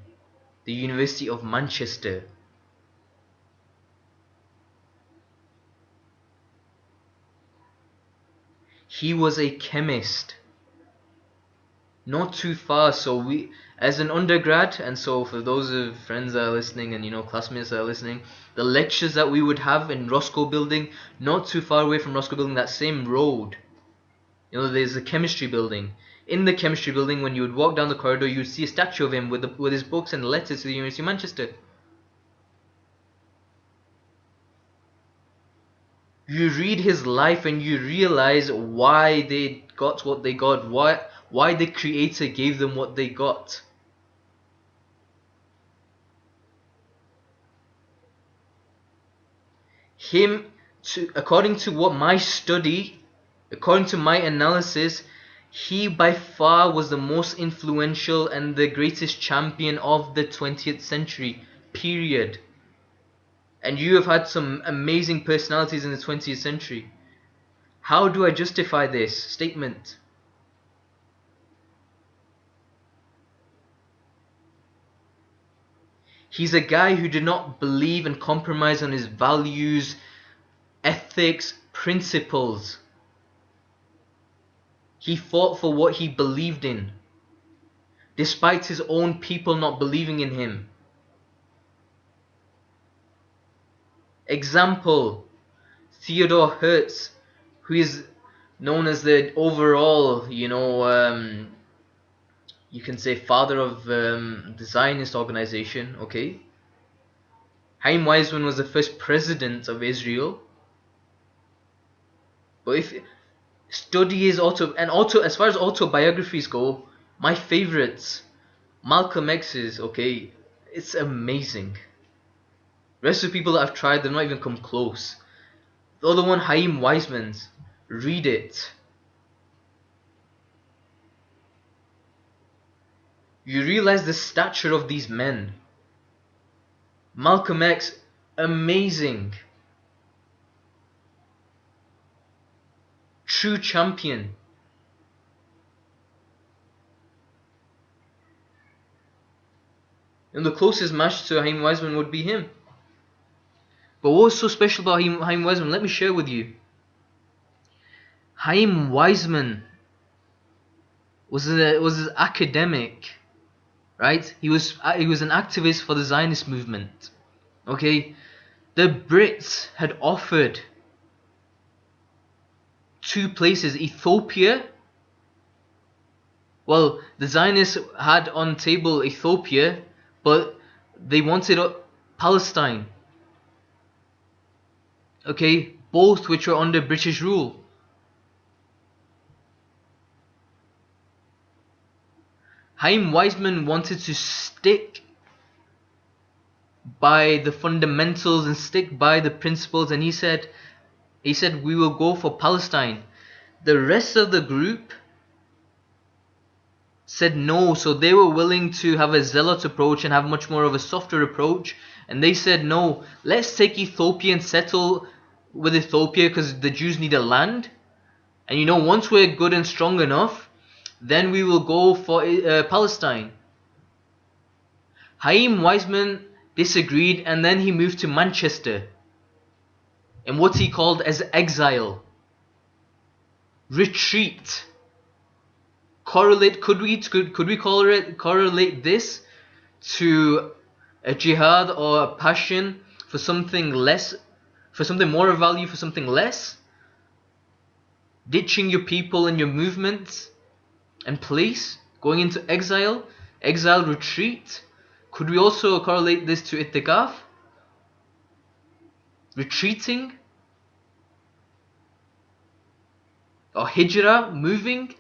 the University of Manchester. He was a chemist. Not too far, so we, as an undergrad, and so for those of friends that are listening and classmates that are listening, the lectures that we would have in Roscoe Building, not too far away from Roscoe Building, that same road, there's a chemistry building. In the chemistry building, when you would walk down the corridor, you would see a statue of him with his books and letters to the University of Manchester. You read his life and you realize why they got what they got, why the Creator gave them what they got. According to what my study, according to my analysis, he by far was the most influential and the greatest champion of the 20th century, period. And you have had some amazing personalities in the 20th century. How do I justify this statement? He's a guy who did not believe and compromise on his values, ethics, principles. He fought for what he believed in, despite his own people not believing in him. Example, Theodor Hertz, who is known as the overall, you can say father of the Zionist organization, okay? Chaim Weizmann was the first president of Israel. But if study his as far as autobiographies go, my favorites, Malcolm X's, okay, it's amazing. The rest of the people that I've tried, they've not even come close. The other one, Chaim Weizmann's, read it. You realize the stature of these men. Malcolm X, amazing. True champion. And the closest match to Chaim Weizmann would be him. But what was so special about Chaim Weizmann? Let me share with you. Chaim Weizmann was an academic, right? He was an activist for the Zionist movement. Okay, the Brits had offered 2 places, Ethiopia. Well, the Zionists had on table Ethiopia, but they wanted Palestine. Okay, both which were under British rule. Chaim Weizmann wanted to stick by the fundamentals and stick by the principles, and he said we will go for Palestine. The rest of the group said no, so they were willing to have a zealot approach and have much more of a softer approach, and they said no, let's take Ethiopia and settle with Ethiopia because the Jews need a land, and once we're good and strong enough, then we will go for Palestine. Chaim Weizmann disagreed, and then he moved to Manchester in what he called as exile, retreat. Could we correlate this to a jihad or a passion for something less, for something more of value, for something less? Ditching your people and your movements and place, going into exile, retreat. Could we also correlate this to itikaf? Retreating? Or hijrah, moving?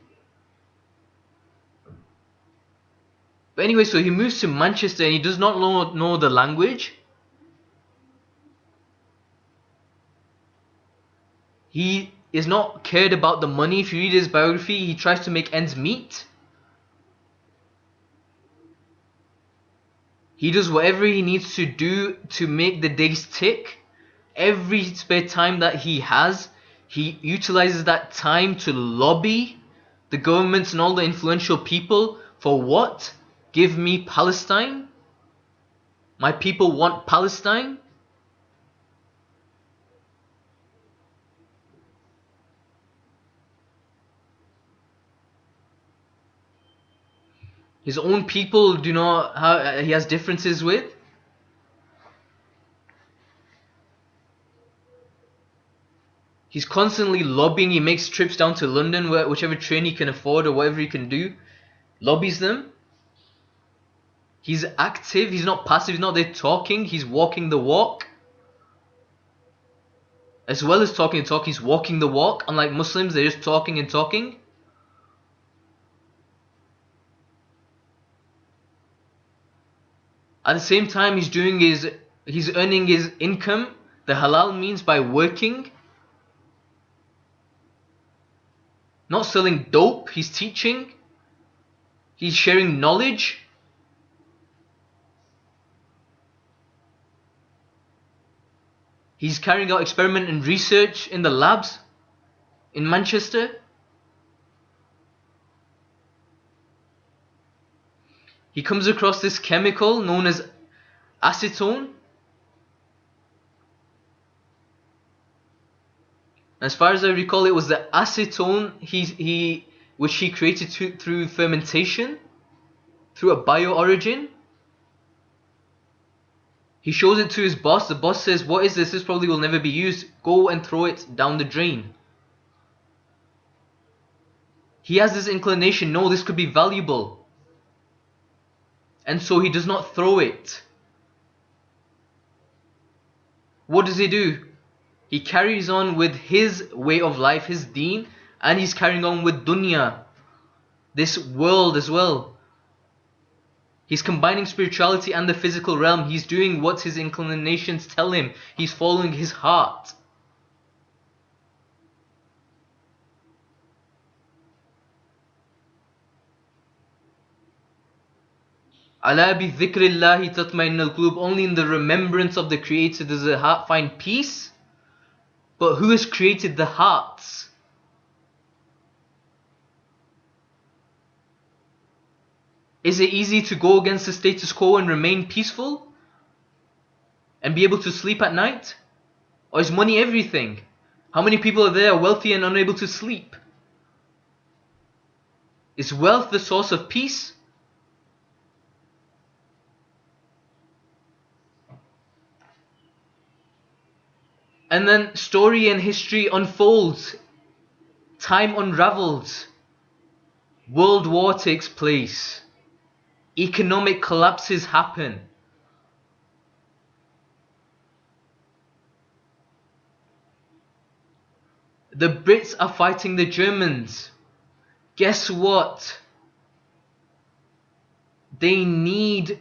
But anyway, so he moves to Manchester and he does not know the language. He is not cared about the money. If you read his biography, he tries to make ends meet. He does whatever he needs to do to make the days tick. Every spare time that he has, he utilizes that time to lobby the governments and all the influential people for what? Give me Palestine? My people want Palestine? His own people he has differences with. He's constantly lobbying. He makes trips down to London, whichever train he can afford or whatever he can do. Lobbies them. He's active. He's not passive. He's not there talking. He's walking the walk. As well as talking the talk, he's walking the walk. Unlike Muslims, they're just talking and talking. At the same time, he's earning his income, the halal means, by working. Not selling dope, he's teaching. He's sharing knowledge. He's carrying out experiment and research in the labs in Manchester. He comes across this chemical known as acetone. As far as I recall, it was the acetone which he created through fermentation, through a bioorigin. He shows it to his boss. The boss says, "What is this? This probably will never be used. Go and throw it down the drain." He has this inclination, no, this could be valuable. And so he does not throw it. What does he do? He carries on with his way of life, his deen, and he's carrying on with dunya, this world as well. He's combining spirituality and the physical realm. He's doing what his inclinations tell him. He's following his heart. Ala bi dhikrillahi tatma'innul qulub. Only in the remembrance of the Creator does the heart find peace. But who has created the hearts? Is it easy to go against the status quo and remain peaceful? And be able to sleep at night? Or is money everything? How many people are there wealthy and unable to sleep? Is wealth the source of peace? And then story and history unfolds. Time unravels. World war takes place. Economic collapses happen. The Brits are fighting the Germans. Guess what? They need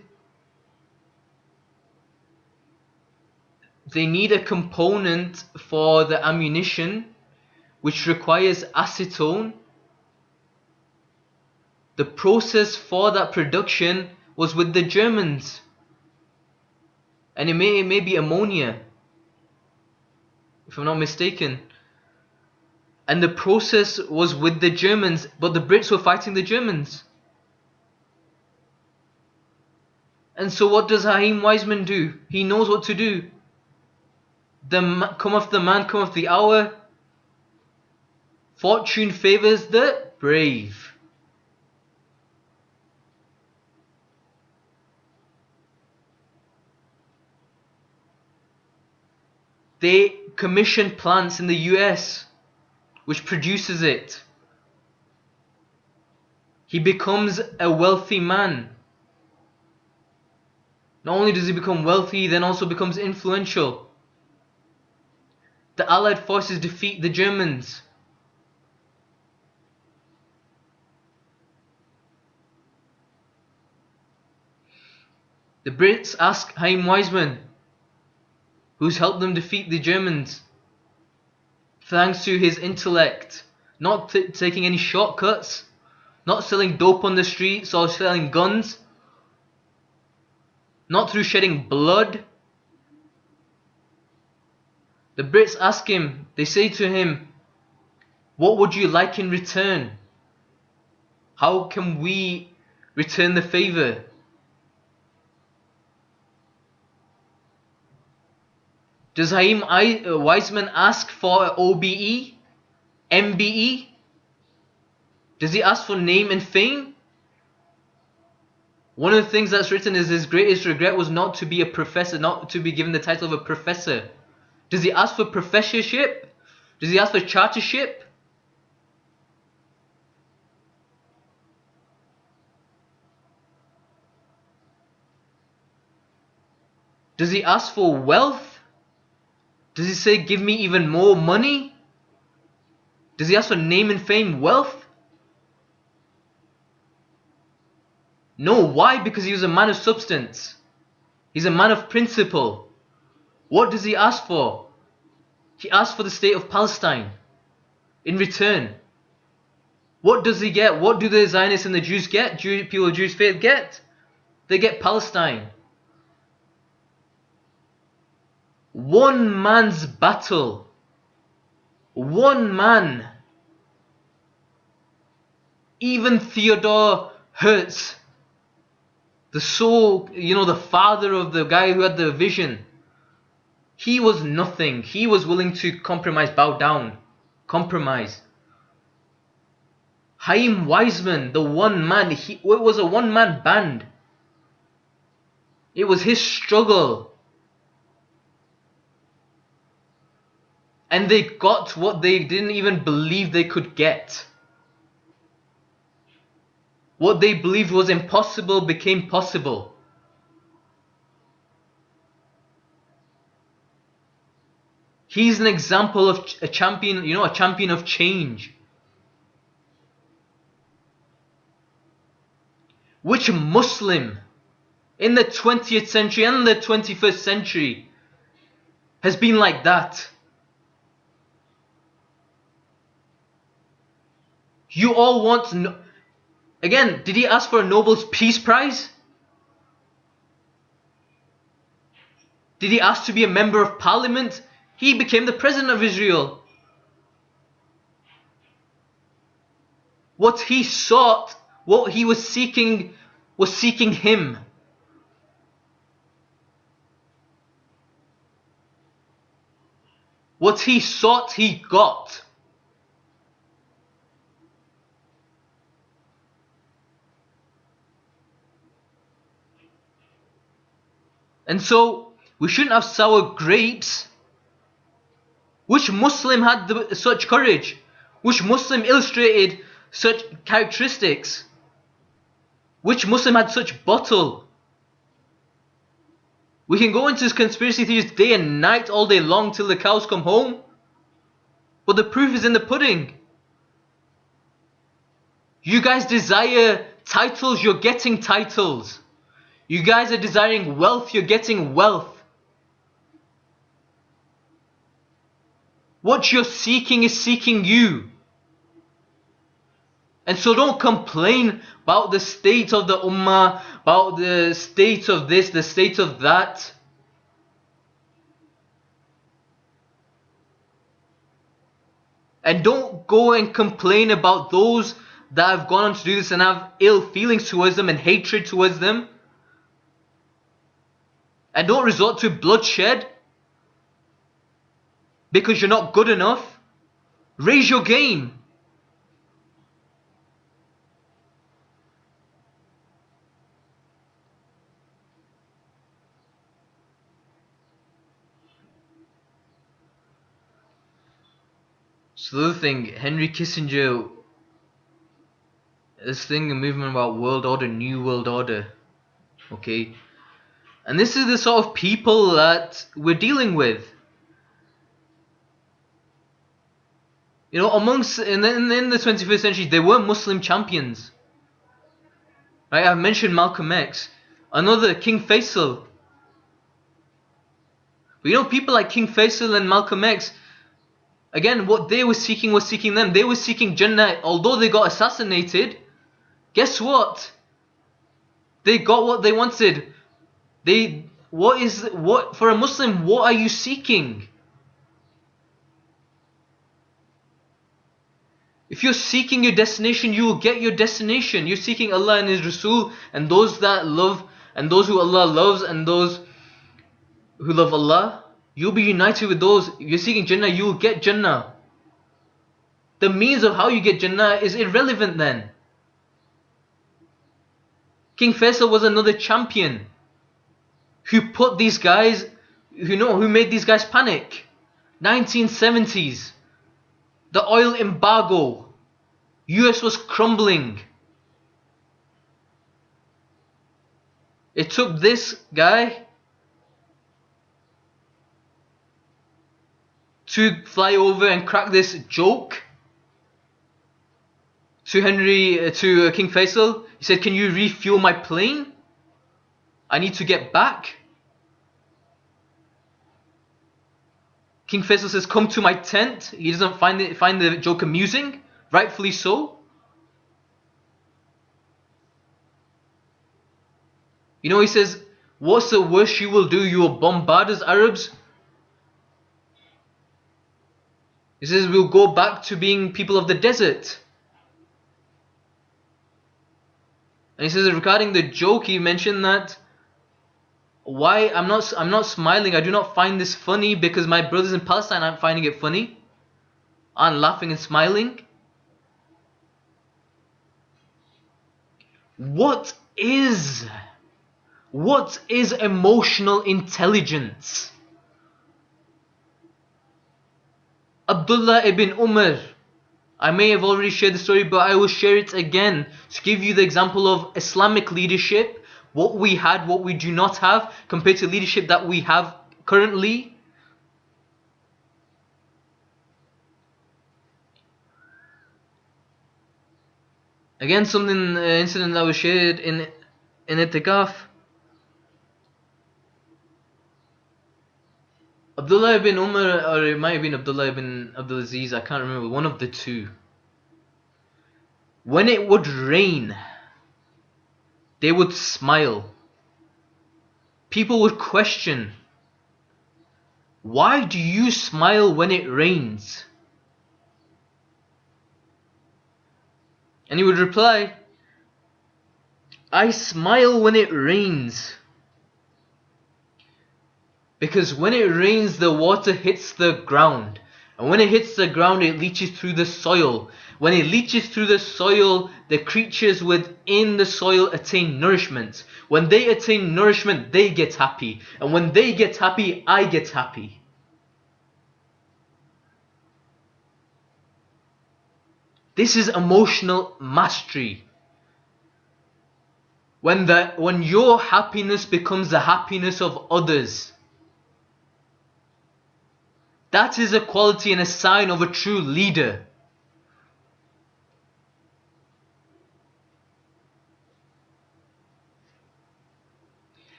a component for the ammunition which requires acetone. The process for that production was with the Germans. And it may be ammonia, if I'm not mistaken. And the process was with the Germans, but the Brits were fighting the Germans. And so what does Haim Weizmann do? He knows what to do. Cometh the man, cometh the hour. Fortune favors the brave. They commission plants in the US, which produces it. He becomes a wealthy man. Not only does he become wealthy, he then also becomes influential. The Allied forces defeat the Germans. The Brits ask Haim Weizmann, who's helped them defeat the Germans, thanks to his intellect, not taking any shortcuts, not selling dope on the streets or selling guns, not through shedding blood. The Brits ask him, they say to him, what would you like in return? How can we return the favor? Does Haim Weizmann ask for OBE? MBE? Does he ask for name and fame? One of the things that's written is his greatest regret was not to be a professor, not to be given the title of a professor. Does he ask for professorship? Does he ask for chartership? Does he ask for wealth? Does he say, give me even more money? Does he ask for name and fame, wealth? No, why? Because he was a man of substance. He's a man of principle. What does he ask for? He asks for the state of Palestine in return. What does he get? What do the Zionists and the Jews get? People of Jewish faith get? They get Palestine. One man's battle. One man. Even Theodore Hertz the father of the guy who had the vision. He was nothing. He was willing to compromise, bow down, compromise. Chaim Weizmann, the one man, it was a one-man band. It was his struggle. And they got what they didn't even believe they could get. What they believed was impossible became possible. He's an example of a champion, a champion of change. Which Muslim in the 20th century and the 21st century has been like that? You all want... Again, did he ask for a Nobel Peace Prize? Did he ask to be a member of parliament? He became the president of Israel. What he sought, what he was seeking him. What he sought, he got. And so, we shouldn't have sour grapes. Which Muslim had such courage? Which Muslim illustrated such characteristics? Which Muslim had such bottle? We can go into conspiracy theories day and night, all day long, till the cows come home. But the proof is in the pudding. You guys desire titles, you're getting titles. You guys are desiring wealth, you're getting wealth. What you're seeking is seeking you. And so don't complain about the state of the ummah, about the state of this, the state of that. And don't go and complain about those that have gone on to do this and have ill feelings towards them and hatred towards them. And don't resort to bloodshed because you're not good enough. Raise your game. So the other thing, Henry Kissinger, this thing, a movement about world order, new world order, okay? And this is the sort of people that we're dealing with. Amongst, in the 21st century, there were Muslim champions. Right, I've mentioned Malcolm X. Another, King Faisal. But people like King Faisal and Malcolm X, again, what they were seeking was seeking them. They were seeking Jannah. Although they got assassinated, guess what? They got what they wanted. For a Muslim, what are you seeking? If you're seeking your destination, you will get your destination. You're seeking Allah and His Rasul and those that love, and those who Allah loves, and those who love Allah. You'll be united with those. If you're seeking Jannah, you will get Jannah. The means of how you get Jannah is irrelevant then. King Faisal was another champion who put these guys, who made these guys panic. 1970s. The oil embargo. US was crumbling. It took this guy to fly over and crack this joke to King Faisal. He said, "Can you refuel my plane? I need to get back." King Faisal says, "Come to my tent." He doesn't find the joke amusing, rightfully so. He says, "What's the worst you will do? You will bombard us Arabs." He says, "We'll go back to being people of the desert." And he says regarding the joke, he mentioned that why I'm not smiling. I do not find this funny because my brothers in Palestine aren't finding it funny, aren't laughing and smiling. What is emotional intelligence? Abdullah ibn Umar, I may have already shared the story, but I will share it again to give you the example of Islamic leadership, what we had, what we do not have, compared to leadership that we have currently. Again, something incident that was shared in Itikaf. Abdullah ibn Umar, or it might have been Abdullah ibn Abdul Aziz, I can't remember, one of the two. When it would rain, they would smile. People would question, why do you smile when it rains? And he would reply, I smile when it rains. Because when it rains, the water hits the ground. And when it hits the ground, it leaches through the soil. When it leaches through the soil, the creatures within the soil attain nourishment. When they attain nourishment, they get happy. And when they get happy, I get happy. This is emotional mastery. When your happiness becomes the happiness of others. That is a quality and a sign of a true leader.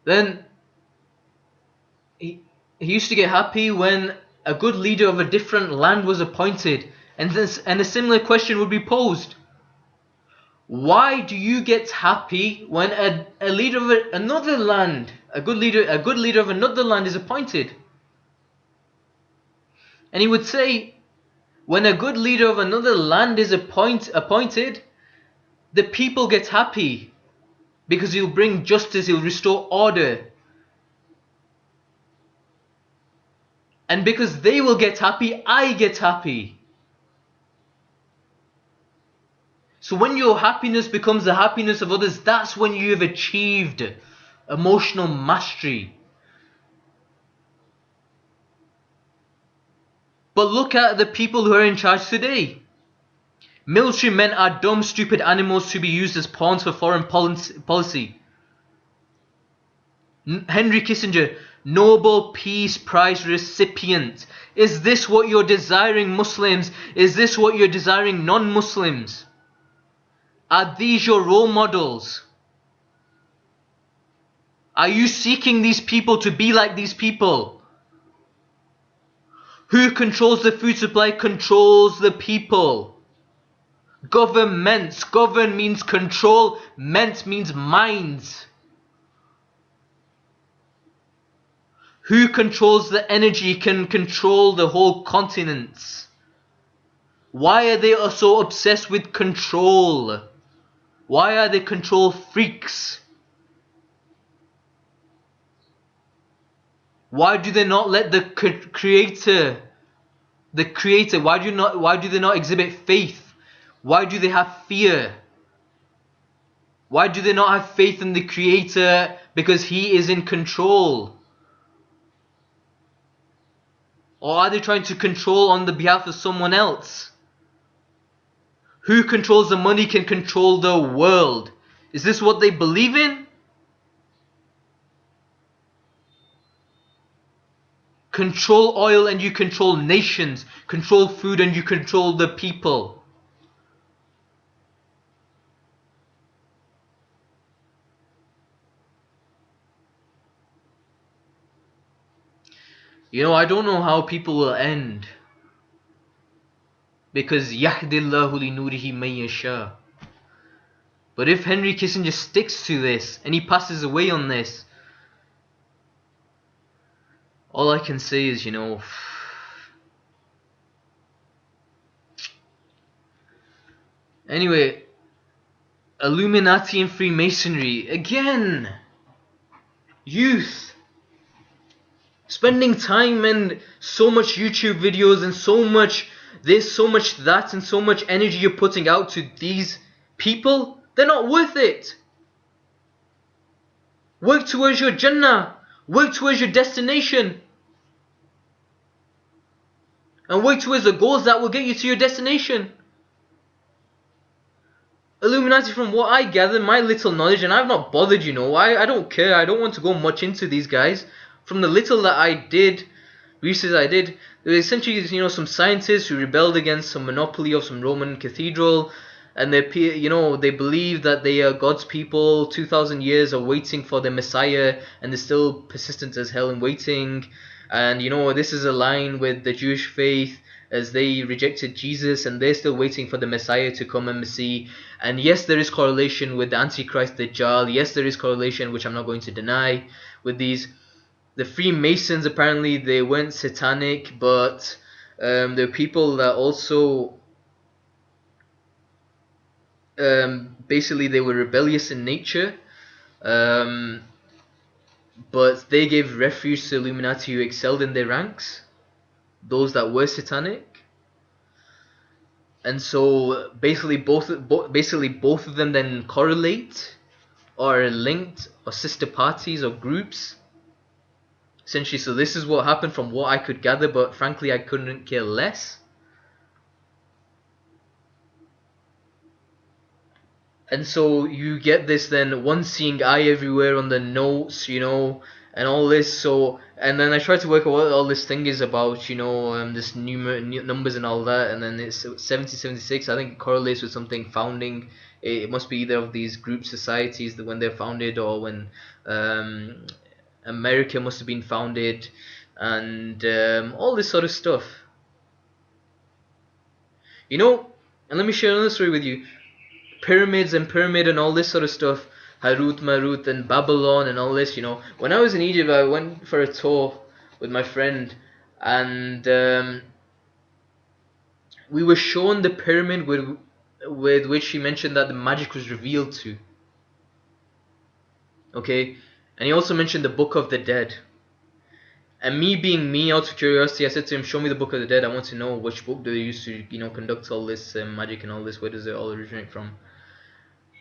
Then he used to get happy when a good leader of a different land was appointed, and a similar question would be posed. Why do you get happy when a leader of another land, a good leader of another land is appointed? And he would say, when a good leader of another land is appointed, the people get happy because he'll bring justice, he'll restore order. And because they will get happy, I get happy. So when your happiness becomes the happiness of others, that's when you have achieved emotional mastery. But look at the people who are in charge today. Military men are dumb, stupid animals to be used as pawns for foreign policy. Henry Kissinger, Nobel Peace Prize recipient. Is this what you're desiring, Muslims? Is this what you're desiring, non-Muslims? Are these your role models? Are you seeking these people to be like these people? Who controls the food supply controls the people. Governments. Govern means control. Ment means minds. Who controls the energy can control the whole continents. Why are they so obsessed with control? Why are they control freaks? Why do they not let the creator, why do they not exhibit faith? Why do they have fear? Why do they not have faith in the creator? Because he is in control. Or are they trying to control on the behalf of someone else? Who controls the money can control the world. Is this what they believe in? Control oil and you control nations. Control food and you control the people. You know, I don't know how people will end. Because yahdillahu li nurihi man yasha. But if Henry Kissinger sticks to this and he passes away on this, all I can say is, you know, anyway, Illuminati and Freemasonry. Again, youth. Spending time and so much YouTube videos and so much this, so much that, and so much energy you're putting out to these people, they're not worth it. Work towards your Jannah. Work towards your destination. And work towards the goals that will get you to your destination. Illuminati, from what I gather, my little knowledge, and I've not bothered, I don't care. I don't want to go much into these guys. From the little that I did, research I did, there were essentially, some scientists who rebelled against some monopoly of some Roman cathedral, and they believe that they are God's people. 2,000 years are waiting for the Messiah, and they're still persistent as hell in waiting. And this is aligned with the Jewish faith, as they rejected Jesus and they're still waiting for the Messiah to come and see. And yes, there is correlation with the Antichrist Dajjal. Yes, there is correlation, which I'm not going to deny, with these. The Freemasons, apparently they weren't satanic, but there are people that also basically they were rebellious in nature, but they gave refuge to Illuminati who excelled in their ranks, those that were satanic. And so basically both of them then correlate or are linked or sister parties or groups essentially. So this is what happened from what I could gather, but frankly I couldn't care less. And so you get this then one seeing eye everywhere on the notes, and all this. So, and then I tried to work out what all this thing is about, this numbers and all that. And then it's 1776. I think it correlates with something founding. It must be either of these group societies that when they're founded, or when America must have been founded, and all this sort of stuff. And let me share another story with you. Pyramids and pyramid and all this sort of stuff, Harut Marut and Babylon and all this. When I was in Egypt, I went for a tour with my friend, and we were shown the pyramid with which he mentioned that the magic was revealed to. Okay, and he also mentioned the Book of the Dead. And me being me, out of curiosity, I said to him, show me the Book of the Dead. I want to know which book do they use to conduct all this magic and all this. Where does it all originate from?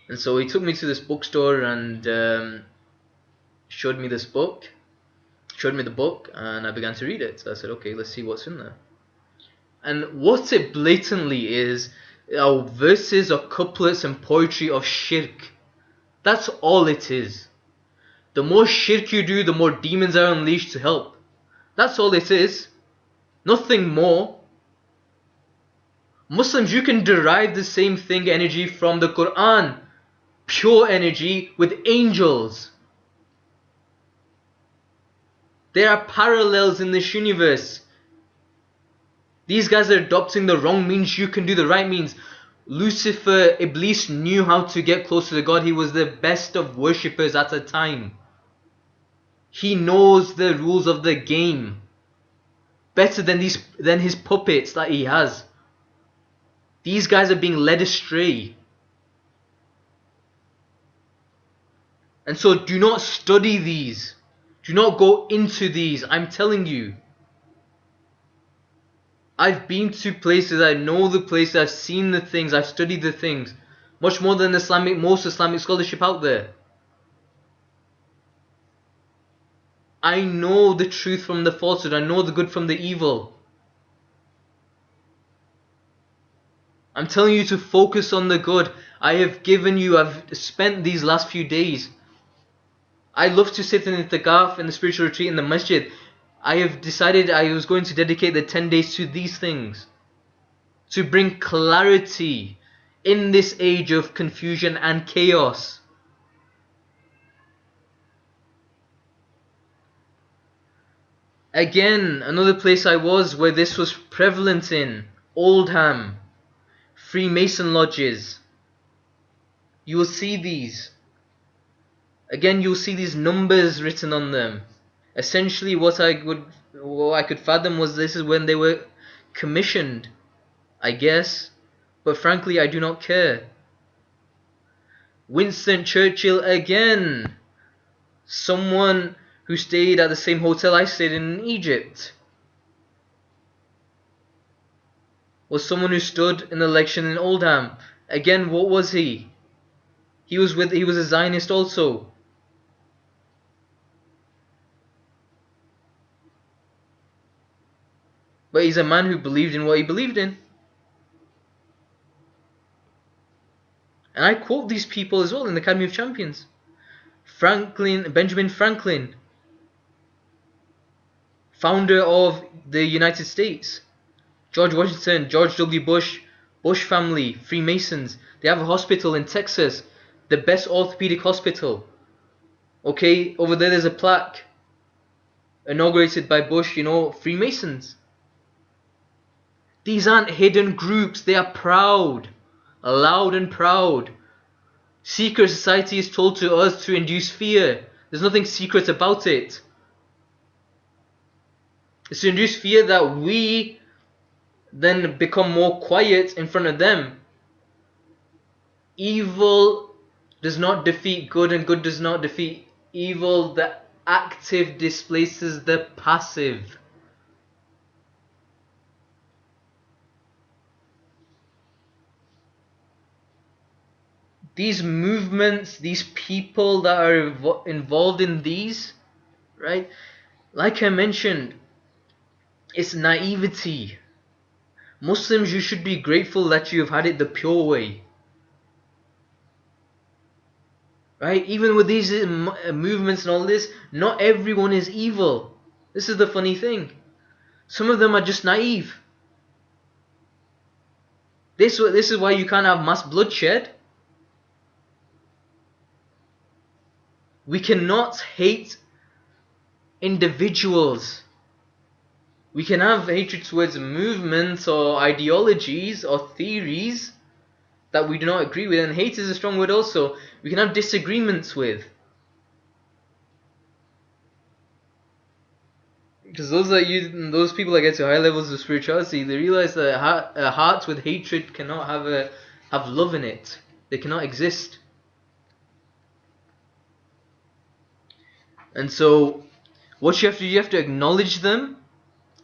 And so he took me to this bookstore and showed me this book, showed me the book, and I began to read it. So I said, okay, let's see what's in there. And what it blatantly is are verses or couplets and poetry of shirk. That's all it is. The more shirk you do, the more demons are unleashed to help. That's all it is. Nothing more. Muslims, you can derive the same thing, energy, from the Quran. Pure energy with angels. There are parallels in this universe. These guys are adopting the wrong means. You can do the right means. Lucifer, Iblis, knew how to get closer to God. He was the best of worshippers at the time. He knows the rules of the game better than his puppets that he has. These guys are being led astray. And so do not study these. Do not go into these. I'm telling you. I've been to places, I know the places, I've seen the things, I've studied the things. Much more than most Islamic scholarship out there. I know the truth from the falsehood. I know the good from the evil. I'm telling you to focus on the good. I've spent these last few days. I love to sit in the itikaf, in the spiritual retreat, in the masjid. I have decided I was going to dedicate the 10 days to these things. To bring clarity in this age of confusion and chaos. Again, another place I was where this was prevalent in, Oldham, Freemason lodges. You will see these. Again, you'll see these numbers written on them. Essentially, what I could fathom was this is when they were commissioned, I guess. But frankly, I do not care. Winston Churchill again. Someone who stayed at the same hotel I stayed in Egypt. Was someone who stood in the election in Oldham. Again, what was he? He was a Zionist also. But he's a man who believed in what he believed in. And I quote these people as well in the Academy of Champions. Benjamin Franklin, founder of the United States. George Washington, George W. Bush, Bush family, Freemasons. They have a hospital in Texas, the best orthopedic hospital. Okay, over there's a plaque inaugurated by Bush, Freemasons. These aren't hidden groups, they are proud, loud and proud. Secret society is told to us to induce fear. There's nothing secret about it. It's to induce fear that we then become more quiet in front of them. Evil does not defeat good, and good does not defeat evil. The active displaces the passive. These movements, these people that are involved in these, right? Like I mentioned, it's naivety. Muslims, you should be grateful that you have had it the pure way. Right? Even with these movements and all this, not everyone is evil. This is the funny thing. Some of them are just naive. This is why you can't have mass bloodshed. We cannot hate individuals. We can have hatred towards movements or ideologies or theories that we do not agree with, and hate is a strong word also. We can have disagreements with. Because those people that get to high levels of spirituality, they realize that hearts with hatred cannot have love in it. They cannot exist. And so, what you have to acknowledge them,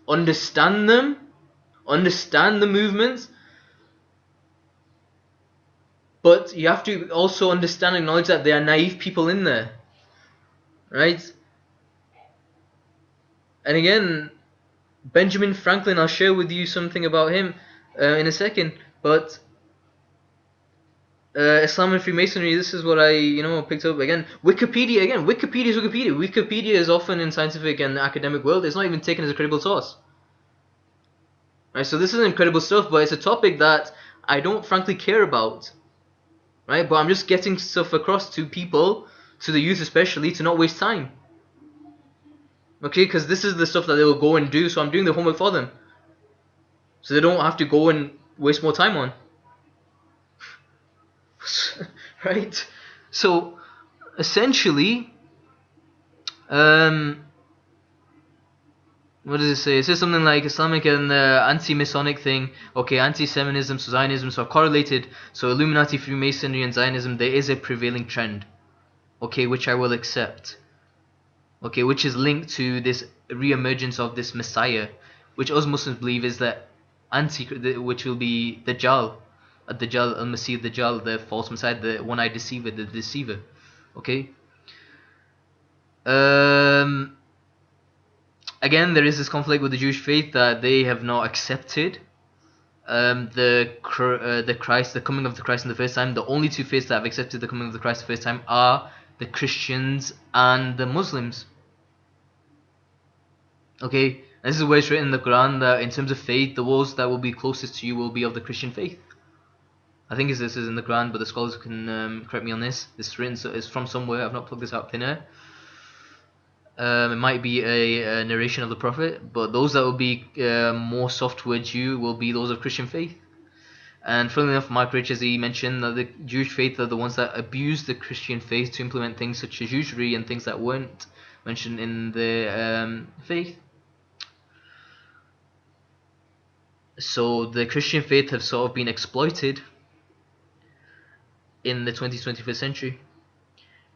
understand them, understand the movements, but you have to also understand and acknowledge that there are naive people in there, right? And again, Benjamin Franklin, I'll share with you something about him in a second, but Islam and Freemasonry, this is what I picked up again. Wikipedia again. Wikipedia is Wikipedia. Wikipedia is often in scientific and academic world. It's not even taken as a credible source. Right. So this is incredible stuff, but it's a topic that I don't frankly care about. Right. But I'm just getting stuff across to people, to the youth especially, to not waste time. Okay, because this is the stuff that they will go and do. So I'm doing the homework for them, so they don't have to go and waste more time on. Right? So, essentially, what does it say? It says something like Islamic and anti-Masonic thing. Okay, anti-Semitism, so Zionism, so are correlated. So Illuminati, Freemasonry, and Zionism, there is a prevailing trend. Okay, which I will accept. Okay, which is linked to this re-emergence of this Messiah, which us Muslims believe is the which will be Dajjal. Dajjal, al-Masih, Dajjal, the false Messiah, the one-eyed deceiver, the deceiver. Okay. Again, there is this conflict with the Jewish faith that they have not accepted the Christ, the coming of the Christ in the first time. The only two faiths that have accepted the coming of the Christ the first time are the Christians and the Muslims. Okay, and this is where it's written in the Quran that in terms of faith, the those that will be closest to you will be of the Christian faith. I think this is in the Quran, but the scholars can correct me on this. This is written, so it's from somewhere. I've not plugged this out thin air. It might be a narration of the Prophet, but those that will be more soft towards you will be those of Christian faith. And funnily enough, Mark Richards, he mentioned that the Jewish faith are the ones that abuse the Christian faith to implement things such as usury and things that weren't mentioned in the faith. So the Christian faith have sort of been exploited in the 21st century.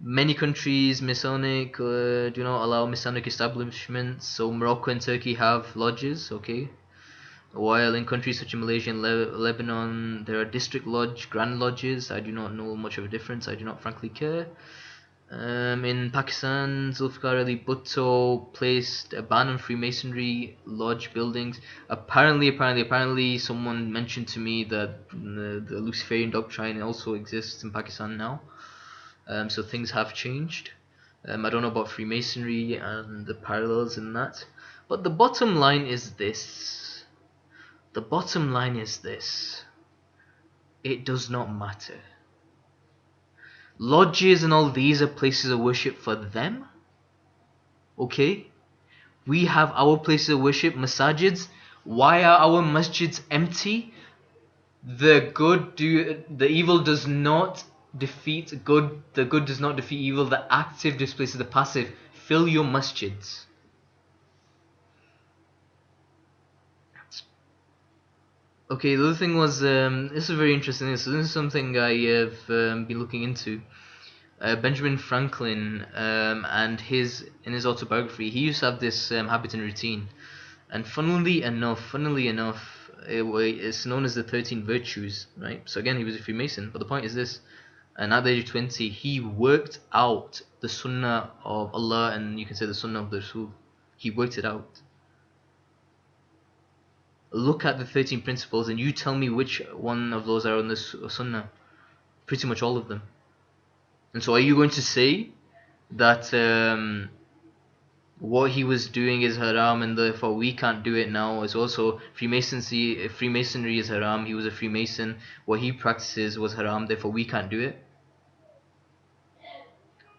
Many countries Masonic do not allow Masonic establishments, so Morocco and Turkey have lodges, okay? While in countries such as Malaysia and Lebanon, there are district lodge, grand lodges. I do not know much of a difference, I do not frankly care. In Pakistan, Zulfikar Ali Bhutto placed a ban on Freemasonry lodge buildings. Apparently, someone mentioned to me that the Luciferian doctrine also exists in Pakistan now. So things have changed. I don't know about Freemasonry and the parallels in that. But the bottom line is this. The bottom line is this. It does not matter. Lodges and all these are places of worship for them. Okay? We have our places of worship, masajids. Why are our masjids empty? The evil does not defeat good. The good does not defeat evil. The active displaces the passive. Fill your masjids. Okay, the other thing was, this is very interesting. This is something I have been looking into. Benjamin Franklin, and in his autobiography, he used to have this habit and routine. And funnily enough, it's known as the 13 virtues, right? So again, he was a Freemason. But the point is this: and at the age of 20, he worked out the Sunnah of Allah, and you can say the Sunnah of the Rasul. He worked it out. Look at the 13 principles, and you tell me which one of those are on the Sunnah. Pretty much all of them. And so, are you going to say that what he was doing is haram and therefore we can't do it now? Is also Freemasonry is haram. He was a Freemason. What he practices was haram, therefore we can't do it.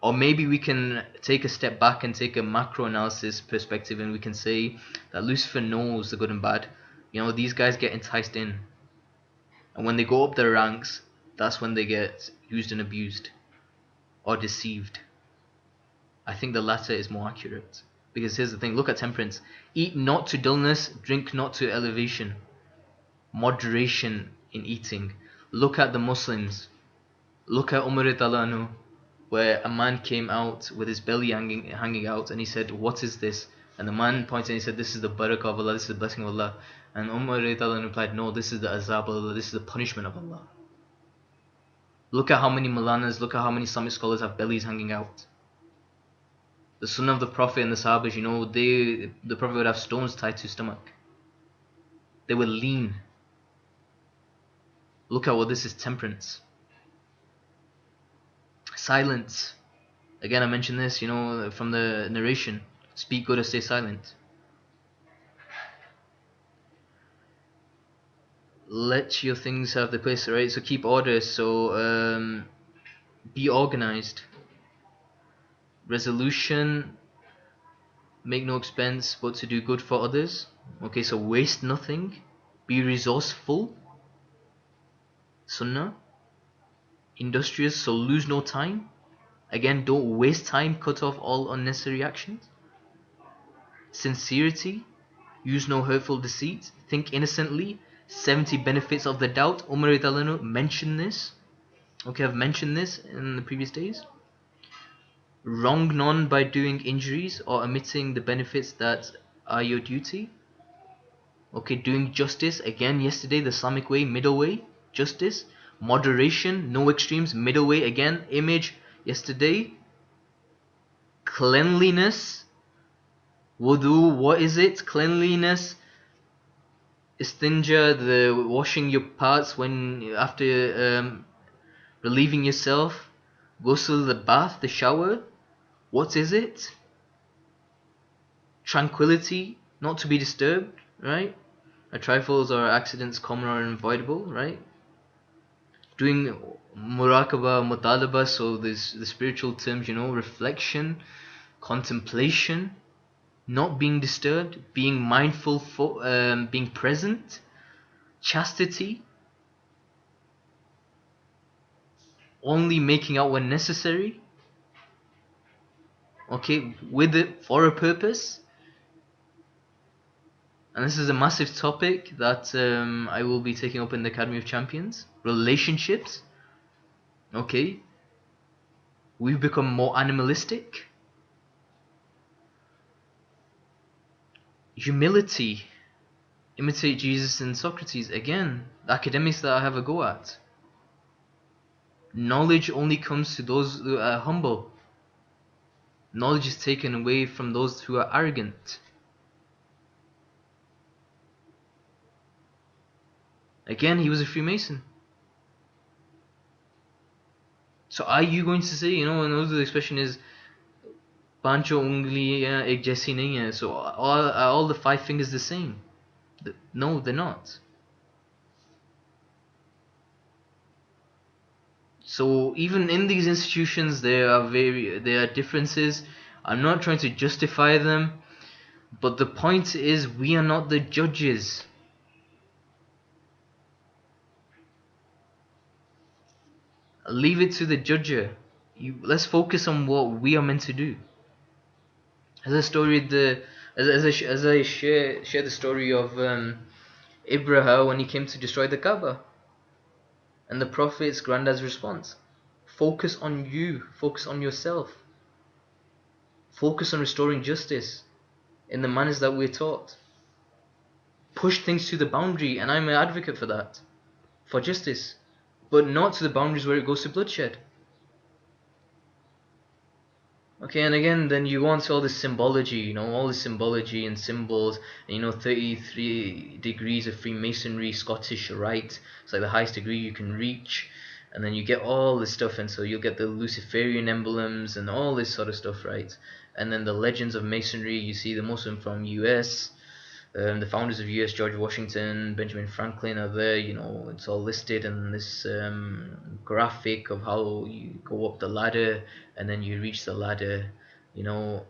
Or maybe we can take a step back and take a macro analysis perspective, and we can say that Lucifer knows the good and bad. You know, these guys get enticed in, and when they go up their ranks, that's when they get used and abused or deceived. I think the latter is more accurate. Because here's the thing, look at temperance. Eat not to dullness, drink not to elevation. Moderation in eating. Look at the Muslims. Look at Umar Talanu, where a man came out with his belly hanging out, and he said, "What is this?" And the man pointed and he said, "This is the barakah of Allah, this is the blessing of Allah." And Umar Talanu replied, "No, this is the azab of Allah, this is the punishment of Allah." Look at how many Malanas, look at how many Islamic scholars have bellies hanging out. The Sunnah of the Prophet and the Sahabas, you know, the Prophet would have stones tied to his stomach. They were lean. Look at what this is: temperance. Silence. Again, I mentioned this, you know, from the narration. Speak good or stay silent. Let your things have their place, right? So keep order. So be organized. Resolution. Make no expense but to do good for others. Okay, so waste nothing. Be resourceful. Sunnah. Industrious, so lose no time. Again, don't waste time, cut off all unnecessary actions. Sincerity. Use no hurtful deceit. Think innocently. 70 benefits of the doubt. Umar Talanu mentioned this. Okay, I've mentioned this in the previous days. Wrong none by doing injuries or omitting the benefits that are your duty. Okay, doing justice. Again, yesterday, the Islamic way, middle way, justice. Moderation, no extremes, middle way. Again, image, yesterday. Cleanliness. Wudu, what is it? Cleanliness. Istinja, the washing your parts when after relieving yourself. Ghusl, the bath, the shower. What is it? Tranquility, not to be disturbed, right? Trifles or accidents common or unavoidable, right? Doing muraqabah, mutalaba, so there's the spiritual terms, you know, reflection, contemplation, not being disturbed, being mindful, being present, chastity, only making out when necessary, okay, with it for a purpose. And this is a massive topic that I will be taking up in the Academy of Champions. Relationships. Okay? We've become more animalistic. Humility. Imitate Jesus and Socrates. Again, the academics that I have a go at. Knowledge only comes to those who are humble. Knowledge is taken away from those who are arrogant. Again, he was a Freemason. So are you going to say, you know, another expression is Pancho ungliयां एक जैसी नहीं है. So are all the five fingers the same? No, they're not. So even in these institutions, there are differences. I'm not trying to justify them, but the point is we are not the judges. Leave it to the judger. Let's focus on what we are meant to do. As I share the story of Abraham when he came to destroy the Kaaba, and the Prophet's granddad's response: focus on you, focus on yourself, focus on restoring justice in the manners that we're taught. Push things to the boundary, and I'm an advocate for that, for justice, but not to the boundaries where it goes to bloodshed. Okay, and again, then you want all this symbology, you know, all this symbology and symbols, and, you know, 33 degrees of Freemasonry, Scottish Rite, it's like the highest degree you can reach, and then you get all this stuff, and so you'll get the Luciferian emblems and all this sort of stuff, right? And then the legends of Masonry, you see the most of them from US, the founders of US, George Washington, Benjamin Franklin are there, you know, it's all listed in this graphic of how you go up the ladder and then you reach the ladder, you know.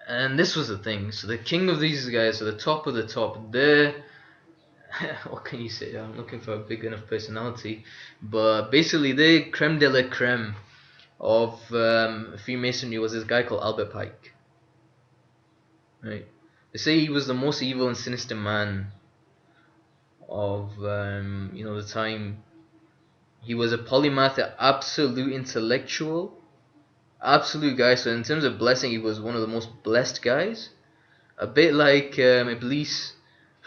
And this was the thing. So the king of these guys, so the top of the top, they're what can you say? I'm looking for a big enough personality, but basically the creme de la creme of Freemasonry was this guy called Albert Pike. Right? They say he was the most evil and sinister man of you know, the time. He was a polymath, an absolute intellectual, absolute guy. So in terms of blessing, he was one of the most blessed guys. A bit like Iblis,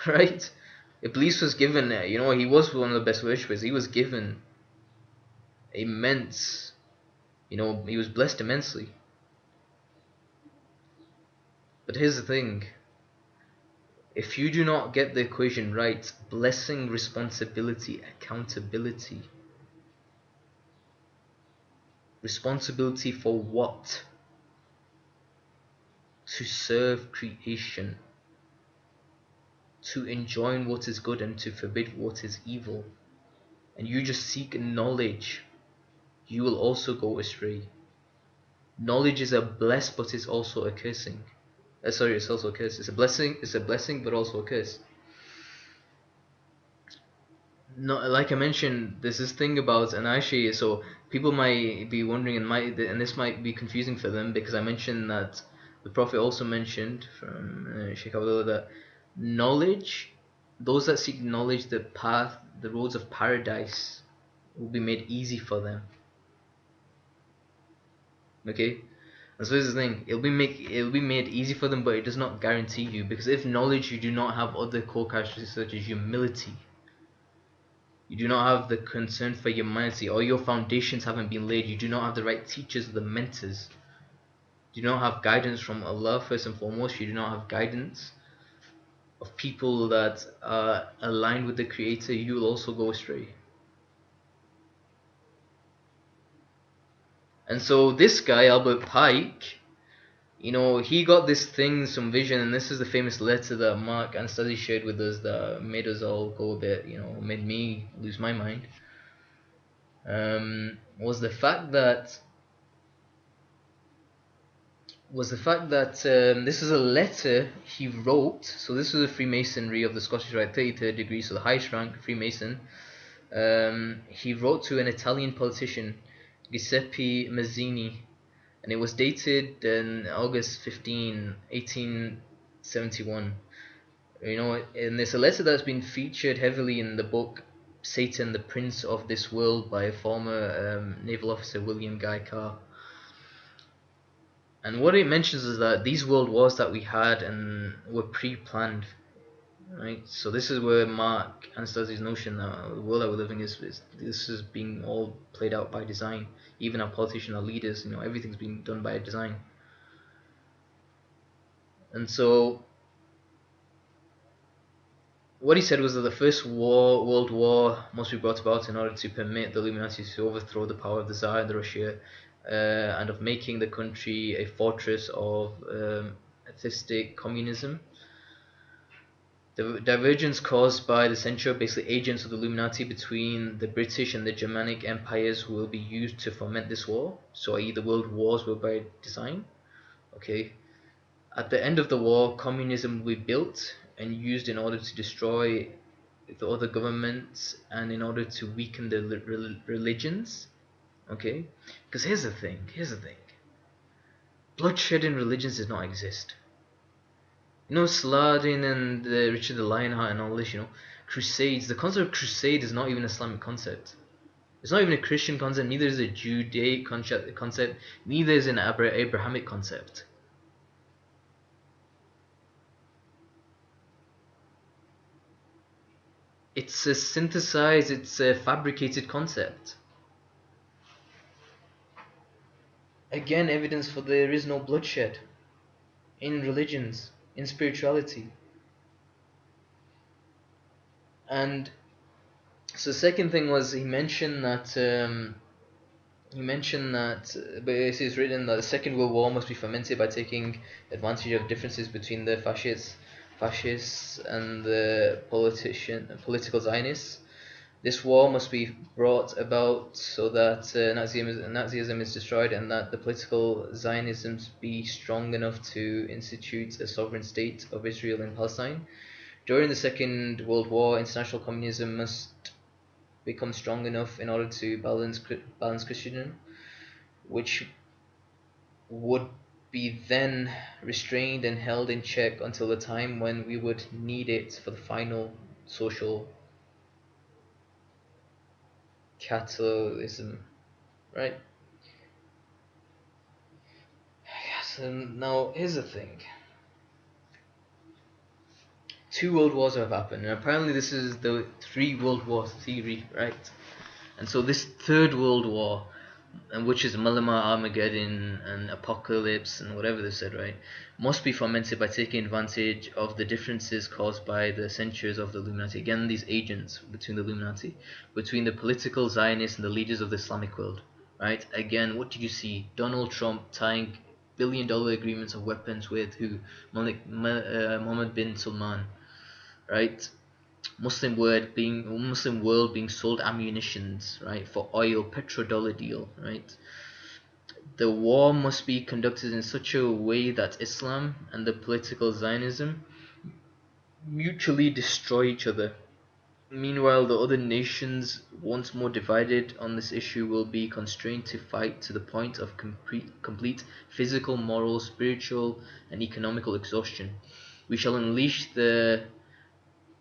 right? Iblis was given, you know, he was one of the best worshippers. He was given immense, you know, he was blessed immensely. But here's the thing: if you do not get the equation right, blessing, responsibility, accountability. Responsibility for what? To serve creation, to enjoin what is good and to forbid what is evil, and you just seek knowledge, you will also go astray. Knowledge is a bless, but it's also a cursing. Sorry, it's also a curse. It's a blessing, but also a curse. No, like I mentioned, there's this thing about, and actually, so people might be wondering, and this might be confusing for them, because I mentioned that the Prophet also mentioned from Sheikh Abdullah that knowledge, those that seek knowledge, the roads of paradise will be made easy for them. Okay, and so this is the thing: it'll be made easy for them, but it does not guarantee you, because if knowledge, you do not have other core characteristics such as humility. You do not have the concern for humanity, or your foundations haven't been laid. You do not have the right teachers, the mentors. You do not have guidance from Allah first and foremost. You do not have guidance of people that are aligned with the Creator. You will also go astray. And so this guy, Albert Pike, you know, he got this thing, some vision, and this is the famous letter that Mark Anastasia shared with us that made us all go a bit, you know, made me lose my mind. Was the fact that this is a letter he wrote. So this was a Freemasonry of the Scottish Rite, 33rd degree, so the highest rank Freemason. He wrote to an Italian politician, Giuseppe Mazzini, and it was dated in August 15, 1871. You know, and it's a letter that's been featured heavily in the book Satan, the Prince of this World, by a former naval officer, William Guy Carr. And what it mentions is that these world wars that we had and were pre-planned, right? So this is where Mark Anastasi's notion that the world that we're living is this is being all played out by design. Even our politicians, our leaders, everything's being done by design. And so what he said was that the first world war must be brought about in order to permit the Illuminati to overthrow the power of the Tsar and Russia, and of making the country a fortress of atheistic communism. The divergence caused by the censure, basically agents of the Illuminati between the British and the Germanic empires, will be used to foment this war. So, i.e., the world wars were by design. Okay. At the end of the war, communism will be built and used in order to destroy the other governments and in order to weaken the religions. Okay. Because here's the thing. Bloodshed in religions does not exist. Saladin and Richard the Lionheart and all this, crusades. The concept of crusade is not even an Islamic concept. It's not even a Christian concept. Neither is a Judaic concept. Neither is an Abrahamic concept. It's a synthesized, it's a fabricated concept. Again, evidence for there is no bloodshed in religions, in spirituality. And so the second thing was he mentioned that but it is written that the Second World War must be fomented by taking advantage of differences between the fascists and the political Zionists. This war must be brought about so that Nazism is destroyed and that the political Zionisms be strong enough to institute a sovereign state of Israel in Palestine. During the Second World War, international communism must become strong enough in order to balance Christendom, which would be then restrained and held in check until the time when we would need it for the final social catalysm, right? Yes, and now here's the thing. 2 world wars have happened, and apparently this is the 3 world war theory, right? And so this 3rd world war, and which is Malama, Armageddon, and Apocalypse, and whatever they said, right, must be fomented by taking advantage of the differences caused by the censures of the Illuminati. Again, these agents between the Illuminati, between the political Zionists and the leaders of the Islamic world, right? Again, what did you see? Donald Trump tying billion-dollar agreements of weapons with who? Mohammed bin Salman, right? Muslim world being sold ammunitions, right, for oil, petrodollar deal, right? The war must be conducted in such a way that Islam and the political Zionism mutually destroy each other. Meanwhile, the other nations, once more divided on this issue, will be constrained to fight to the point of complete physical, moral, spiritual, and economical exhaustion. We shall unleash the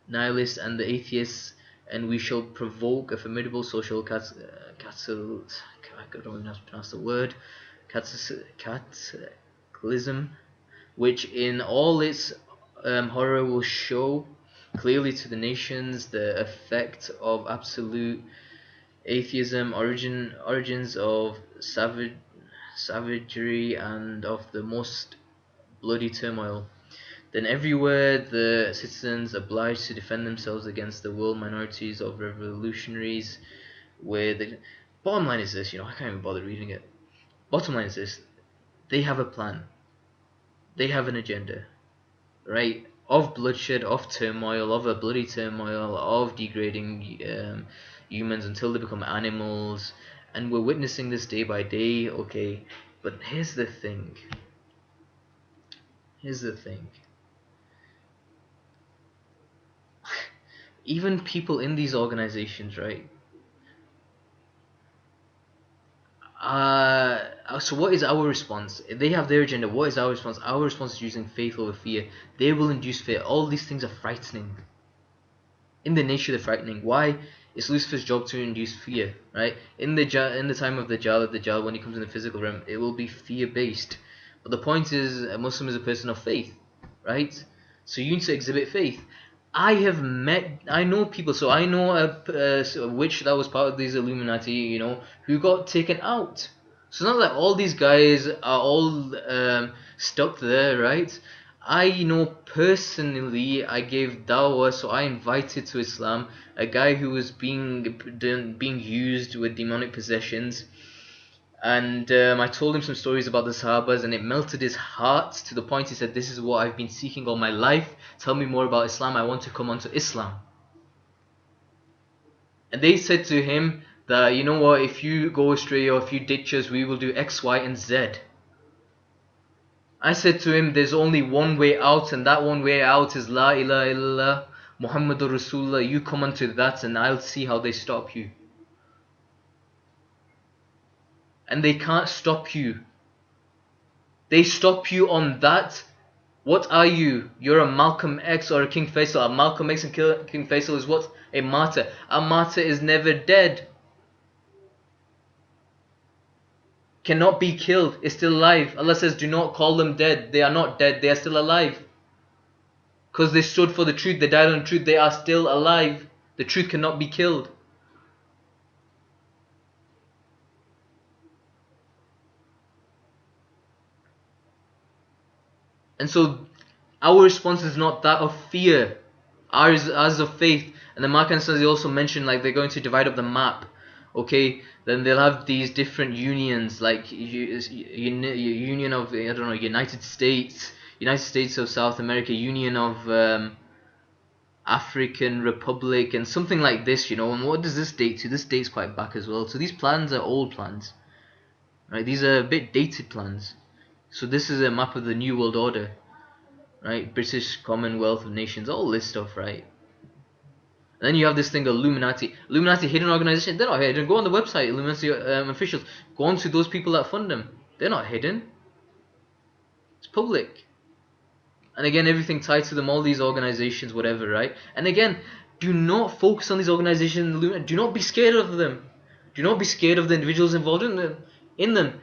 nihilists and the atheists, and we shall provoke a formidable social I don't even know how to pronounce the word, cataclysm, which in all its horror will show clearly to the nations the effect of absolute atheism, origins of savagery, and of the most bloody turmoil. Then everywhere the citizens obliged to defend themselves against the world minorities of revolutionaries, where the bottom line is this, I can't even bother reading it. Bottom line is this: they have a plan, they have an agenda, right? Of bloodshed, of turmoil, of a bloody turmoil, of degrading humans until they become animals, and we're witnessing this day by day. Okay, but here's the thing. Even people in these organizations, right? So what is our response? They have their agenda. What is our response? Our response is using faith over fear. They will induce fear. All these things are frightening. In their nature, they're frightening. Why? It's Lucifer's job to induce fear, right? In the time of the Dajjal, when he comes in the physical realm, it will be fear-based. But the point is, a Muslim is a person of faith, right? So you need to exhibit faith. I know people, so I know a witch that was part of these Illuminati, who got taken out. So it's not like all these guys are all stuck there, right? I know personally, I gave dawah, so I invited to Islam a guy who was being used with demonic possessions, and I told him some stories about the Sahabas, and it melted his heart to the point he said, "This is what I've been seeking all my life. Tell me more about Islam. I want to come onto Islam." And they said to him that, you know what, if you go astray or if you ditch us, we will do X, Y, and Z. I said to him, there's only one way out, and that one way out is La ilaha illallah Muhammadur Rasulullah. You come onto that and I'll see how they stop you. And they can't stop you. They stop you on that. What are you? You're a Malcolm X or a King Faisal. A Malcolm X and King Faisal is what? A martyr. A martyr is never dead. Cannot be killed, is still alive. Allah says, do not call them dead. They are not dead, they are still alive. Because they stood for the truth, they died on the truth, they are still alive. The truth cannot be killed. And so our response is not that of fear. Ours is of faith. And the Markan says, he also mentioned like they're going to divide up the map. Okay, then they'll have these different unions, like Union of, I don't know, United States of South America, Union of African Republic, and something like this, And what does this date to? This dates quite back as well. So these plans are old plans, right? These are a bit dated plans. So this is a map of the New World Order, right? British Commonwealth of Nations, all this stuff, right? And then you have this thing, Illuminati. Illuminati, hidden organization. They're not hidden. Go on the website, Illuminati officials. Go on to those people that fund them. They're not hidden. It's public. And again, everything tied to them, all these organizations, whatever, right? And again, do not focus on these organizations. Do not be scared of them. Do not be scared of the individuals involved in them.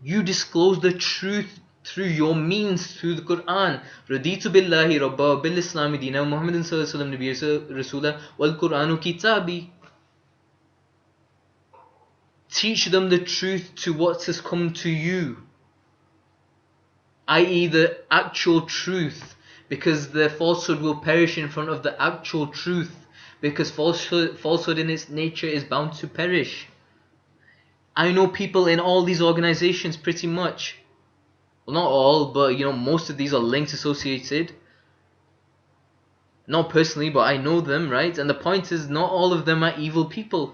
You disclose the truth through your means, through the Quran. Raditu billahi rabba bil islami dina Muhammadin sallallahu alaihi wasallam nabiyya rasula wal Quranu kitabi. Teach them the truth to what has come to you, i.e. the actual truth, because the falsehood will perish in front of the actual truth, because falsehood in its nature is bound to perish. I know people in all these organizations pretty much. Well, not all, but most of these are linked, associated. Not personally, but I know them, right? And the point is, not all of them are evil people.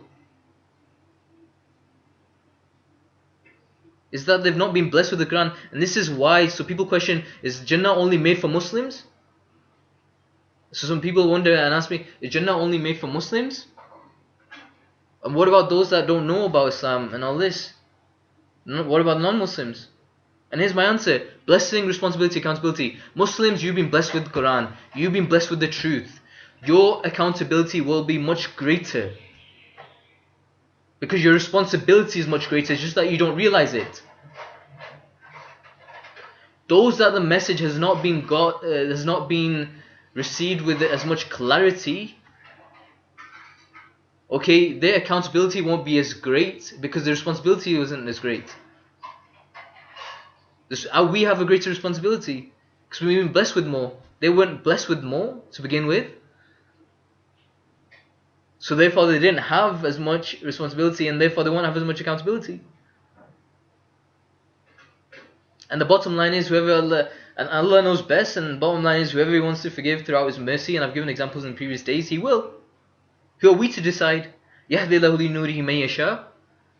Is that they've not been blessed with the Quran. And this is why, so people question, is Jannah only made for Muslims? So some people wonder and ask me, is Jannah only made for Muslims? And what about those that don't know about Islam and all this? What about non-Muslims? And here's my answer. Blessing, responsibility, accountability. Muslims, you've been blessed with the Quran. You've been blessed with the truth. Your accountability will be much greater, because your responsibility is much greater. It's just that you don't realize it. Those that the message has not been received with as much clarity, okay, their accountability won't be as great because their responsibility isn't as great. We have a greater responsibility because we've been blessed with more. They weren't blessed with more to begin with, so therefore they didn't have as much responsibility, and therefore they won't have as much accountability. And the bottom line is, Allah knows best, and the bottom line is, whoever He wants to forgive throughout His mercy, and I've given examples in previous days, He will. Who are we to decide? يَهْدِي لَهُ لِنُورِهِ مَن يَشَاءُ.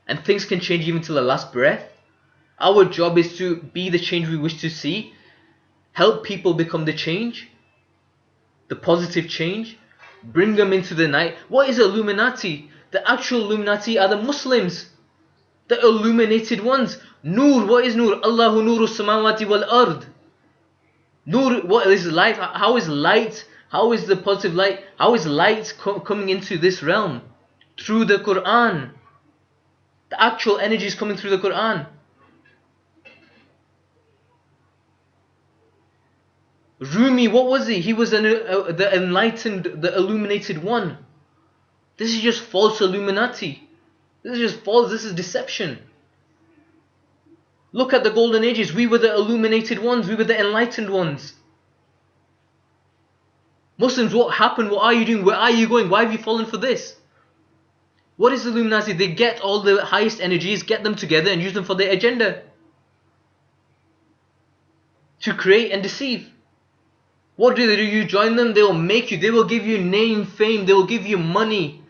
And things can change even till the last breath. Our job is to be the change we wish to see, help people become the change, the positive change, bring them into the night. What is Illuminati? The actual Illuminati are the Muslims, the illuminated ones. Noor, what is Noor? Allahu Nuru Samawati wal Ard. Noor, what is light? How is light? How is the positive light? How is light coming into this realm? through the Quran. The actual energy is coming through the Quran. Rumi, what was he? He was the enlightened, the illuminated one. This is just false Illuminati. This is just false, this is deception. Look at the golden ages. We were the illuminated ones. We were the enlightened ones. Muslims, what happened? What are you doing? Where are you going? Why have you fallen for this? What is Illuminati? They get all the highest energies, get them together and use them for their agenda. To create and deceive. What do? You join them, they will make you, they will give you name, fame, they will give you money.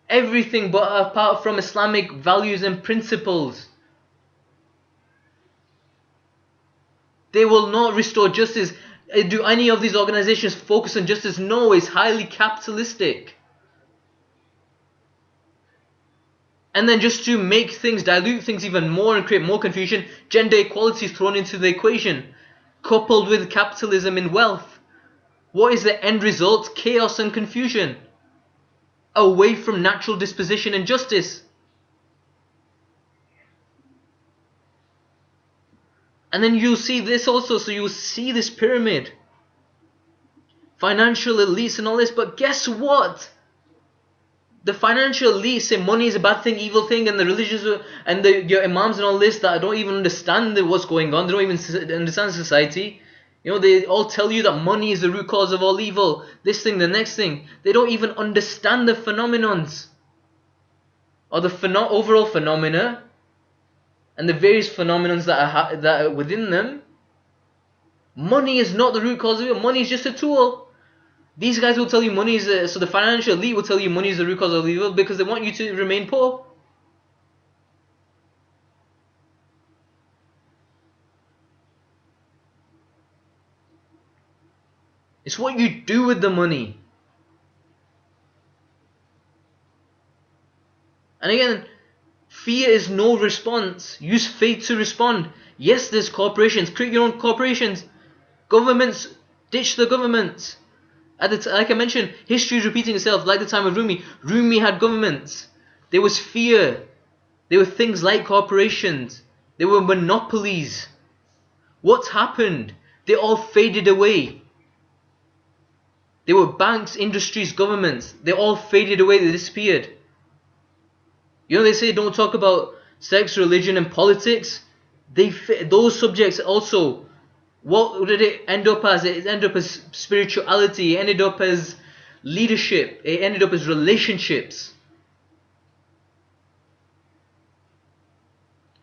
Everything but apart from Islamic values and principles. They will not restore justice. Do any of these organizations focus on justice? No, it's highly capitalistic. And then just to make things, dilute things even more and create more confusion, gender equality is thrown into the equation. Coupled with capitalism and wealth. What is the end result? Chaos and confusion. Away from natural disposition and justice. And then you'll see this also, so you'll see this pyramid. Financial elites and all this, but guess what? The financial elites say money is a bad thing, evil thing, and the religious and your imams and all this that don't even understand what's going on, they don't even understand society. You know, they all tell you that money is the root cause of all evil, this thing, the next thing. They don't even understand the phenomenons, or the overall phenomena, and the various phenomenons that are within them. Money is not the root cause of it. Money is just a tool. These guys will tell you money is so the financial elite will tell you money is the root cause of evil because they want you to remain poor. It's what you do with the money. And again, fear is no response. Use faith to respond. Yes, there's corporations. Create your own corporations. Governments, ditch the governments. Like I mentioned, history is repeating itself. Like the time of Rumi. Rumi had governments. There was fear. There were things like corporations. There were monopolies. What's happened? They all faded away. There were banks, industries, governments. They all faded away. They disappeared. You know, they say don't talk about sex, religion and politics. Those subjects also, what did it end up as? It ended up as spirituality. It ended up as leadership. It ended up as relationships.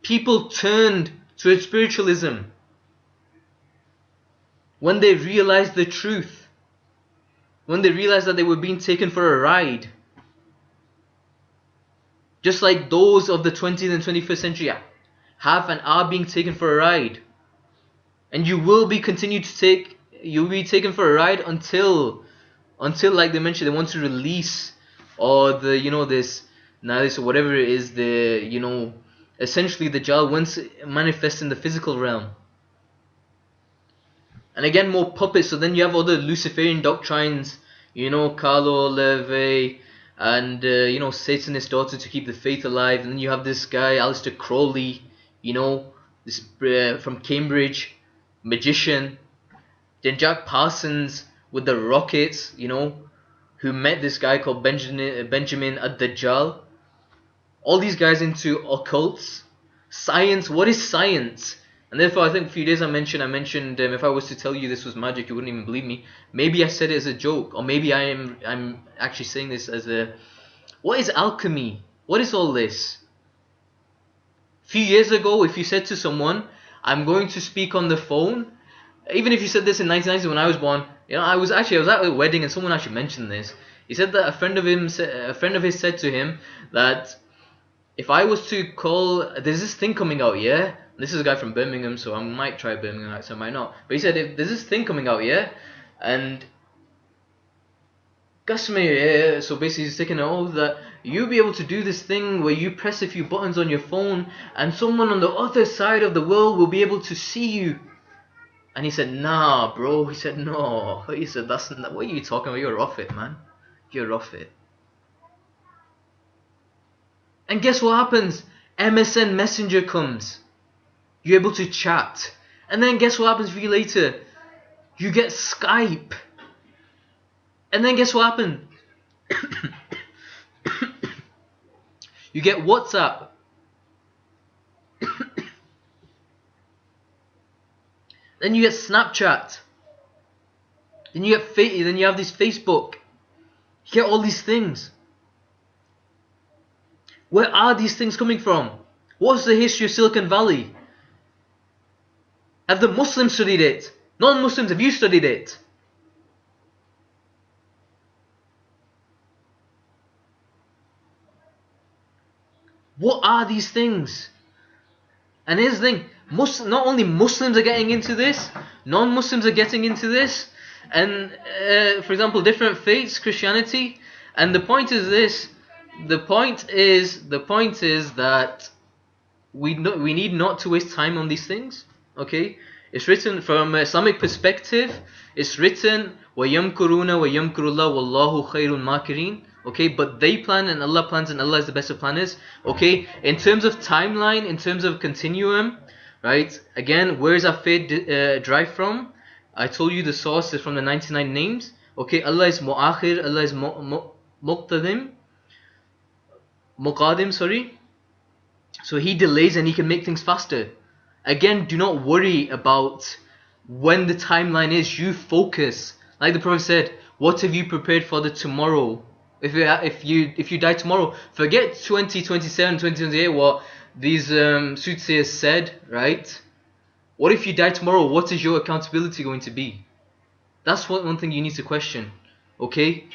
People turned to spiritualism when they realized the truth. When they realized that they were being taken for a ride. Just like those of the 20th and 21st century have and are being taken for a ride. And you will be you'll be taken for a ride until like they mentioned, they want to release or this or whatever it is, essentially the Dajjal once manifests in the physical realm. And again, more puppets. So then you have all the Luciferian doctrines, Carlo Leve, and Satanist daughter to keep the faith alive. And then you have this guy, Aleister Crowley, this from Cambridge, magician. Then Jack Parsons with the rockets, who met this guy called Benjamin ad-Dajjal. All these guys into occults, science. What is science? And therefore, I think a few days I mentioned if I was to tell you this was magic, you wouldn't even believe me. Maybe I said it as a joke, or maybe I'm actually saying this as what is alchemy? What is all this? A few years ago, if you said to someone, I'm going to speak on the phone, even if you said this in 1990 when I was born, I was at a wedding and someone actually mentioned this. He said that a friend of his said to him that if I was to call, there's this thing coming out, yeah? This is a guy from Birmingham, so I might try Birmingham accent, I might not. But he said, if there's this thing coming out, yeah? And Gasme, so basically he's taking that you'll be able to do this thing where you press a few buttons on your phone and someone on the other side of the world will be able to see you. And he said, nah, bro. He said, no. He said, what are you talking about? You're off it, man. You're off it. And guess what happens? MSN Messenger comes. You're able to chat. And then guess what happens for you later? You get Skype. And then guess what happened? You get WhatsApp. Then you get Snapchat. Then you get then you have this Facebook. You get all these things. Where are these things coming from? What's the history of Silicon Valley? Have the Muslims studied it? Non-Muslims, have you studied it? What are these things? And here's the thing, not only Muslims are getting into this, non-Muslims are getting into this, and for example, different faiths, Christianity, and the point is this, the point is that we need not to waste time on these things, okay? It's written from an Islamic perspective, it's written, وَيَمْكُرُونَ وَيَمْكُرُ اللَّهُ وَاللَّهُ خَيْرُ الْمَاكِرِينَ. Okay, but they plan and Allah plans and Allah is the best of planners. Okay, in terms of timeline, in terms of continuum, right? Again, where is our faith derived from? I told you the source is from the 99 names. Okay, Allah is Mu'akhir, Allah is Muqadim, sorry. So He delays and He can make things faster. Again, do not worry about when the timeline is. You focus. Like the Prophet said, what have you prepared for the tomorrow? If you die tomorrow, forget 2027, 2028, what these soothsayers said, right? What if you die tomorrow? What is your accountability going to be? That's one thing you need to question. Okay?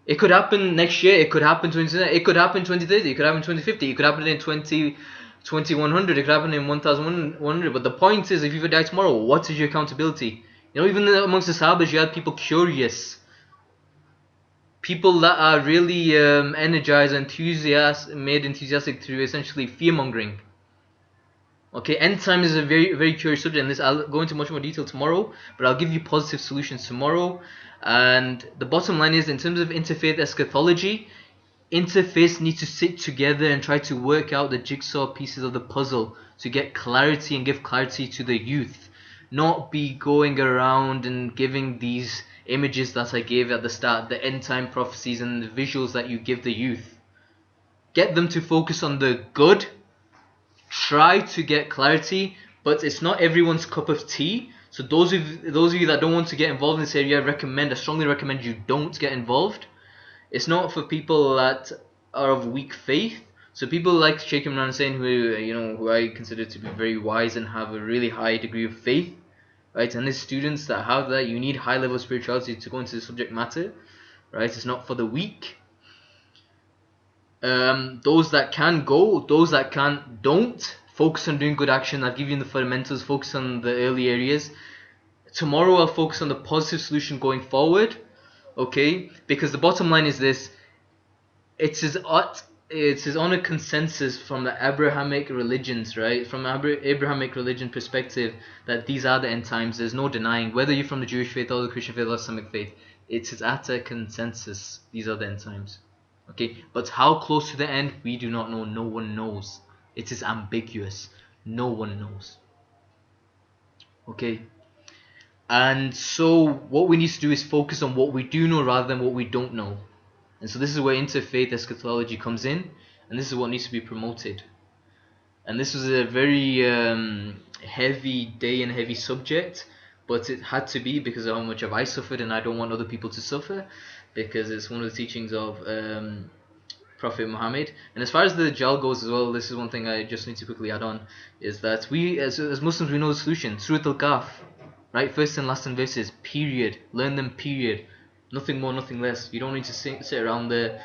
It could happen next year, it could happen 2030, it could happen 2030, it could happen 2050, it could happen in 2100, it could happen in 1100. But the point is, if you die tomorrow, what is your accountability? You know, even amongst the Sahabas, you had people curious. People that are really energized, made enthusiastic through essentially fear-mongering. Okay, end time is a very, very curious subject, and this I'll go into much more detail tomorrow, but I'll give you positive solutions tomorrow. And the bottom line is, in terms of interfaith eschatology, interfaiths need to sit together and try to work out the jigsaw pieces of the puzzle to get clarity and give clarity to the youth. Not be going around and giving these images that I gave at the start, the end time prophecies and the visuals that you give the youth. Get them to focus on the good. Try to get clarity, but it's not everyone's cup of tea. So those of you that don't want to get involved in this area, I strongly recommend you don't get involved. It's not for people that are of weak faith. So people like Sheikh Imran Hussain, who I consider to be very wise and have a really high degree of faith, right? And there's students that have that. You need high level of spirituality to go into the subject matter, right? It's not for the weak. Those that can go, those that can't, don't. Focus on doing good action. I've given you the fundamentals. Focus on the early areas. Tomorrow I'll focus on the positive solution going forward. Okay, because the bottom line is this: it is on a consensus from the Abrahamic religions, right? From Abrahamic religion perspective, that these are the end times. There's no denying, whether you're from the Jewish faith or the Christian faith or Islamic faith. It is at a consensus. These are the end times. Okay, but how close to the end, we do not know. No one knows. It is ambiguous. No one knows. Okay. And so what we need to do is focus on what we do know rather than what we don't know. And so this is where interfaith eschatology comes in, and this is what needs to be promoted. And this was a very heavy day and heavy subject, but it had to be because of how much have I suffered, and I don't want other people to suffer, because it's one of the teachings of Prophet Muhammad. And as far as the Dajjal goes as well, this is one thing I just need to quickly add on, is that we as Muslims, we know the solution. Surah Al-Kahf. Right, first and last verses, period. Learn them, period. Nothing more, nothing less. You don't need to sit around there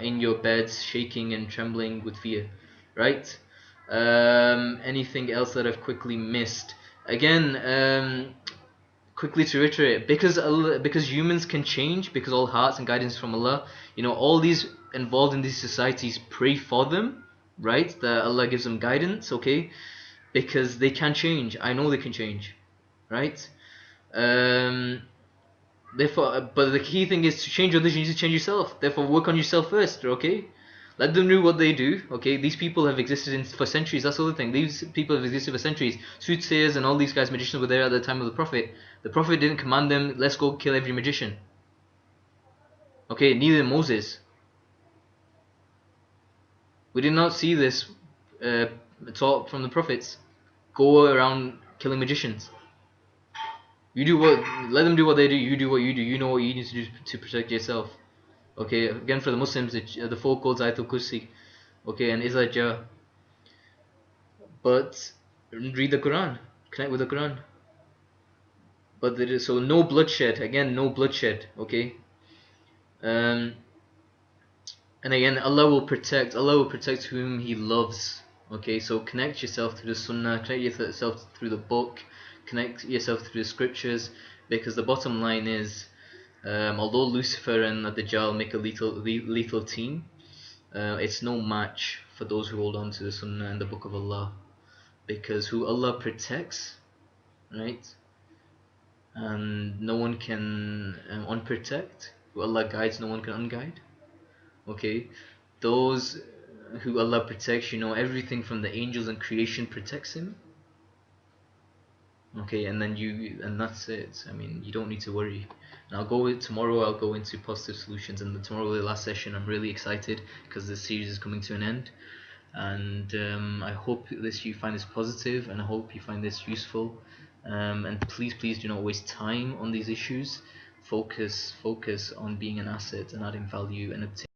in your beds, shaking and trembling with fear. Right? Anything else that I've quickly missed? Again, quickly to reiterate, because humans can change, because all hearts and guidance from Allah, all these involved in these societies pray for them, right? That Allah gives them guidance, okay? Because they can change. I know they can change. Right? Therefore, but the key thing is to change others, you need to change yourself. Therefore, work on yourself first, okay? Let them do what they do. Okay, these people have existed for centuries. That's the other thing. These people have existed for centuries. Soothsayers and all these guys, magicians, were there at the time of the Prophet. The Prophet didn't command them, let's go kill every magician. Okay, neither Moses. We did not see this taught from the prophets. Go around killing magicians. You do what. Let them do what they do. You do what you do. You know what you need to do to protect yourself. Okay. Again, for the Muslims, the four codes Ayatul Kursi. Okay, and Iza Ja. But read the Quran. Connect with the Quran. But there is, so no bloodshed. Again, no bloodshed. Okay. Um. And again, Allah will protect. Allah will protect whom He loves. Okay. So connect yourself to the Sunnah. Connect yourself through the book. Connect yourself through the scriptures. Because the bottom line is, although Lucifer and the Dajjal make a lethal team, it's no match for those who hold on to the Sunnah and the Book of Allah, because who Allah protects, right, and no one can unprotect. Who Allah guides, no one can unguide. Okay, those who Allah protects, everything from the angels and creation protects him. Okay, and then and that's it. I mean, you don't need to worry. And tomorrow. I'll go into positive solutions, and tomorrow, the last session, I'm really excited because this series is coming to an end. And I hope you find this positive, and I hope you find this useful. And please do not waste time on these issues. Focus on being an asset and adding value and obtaining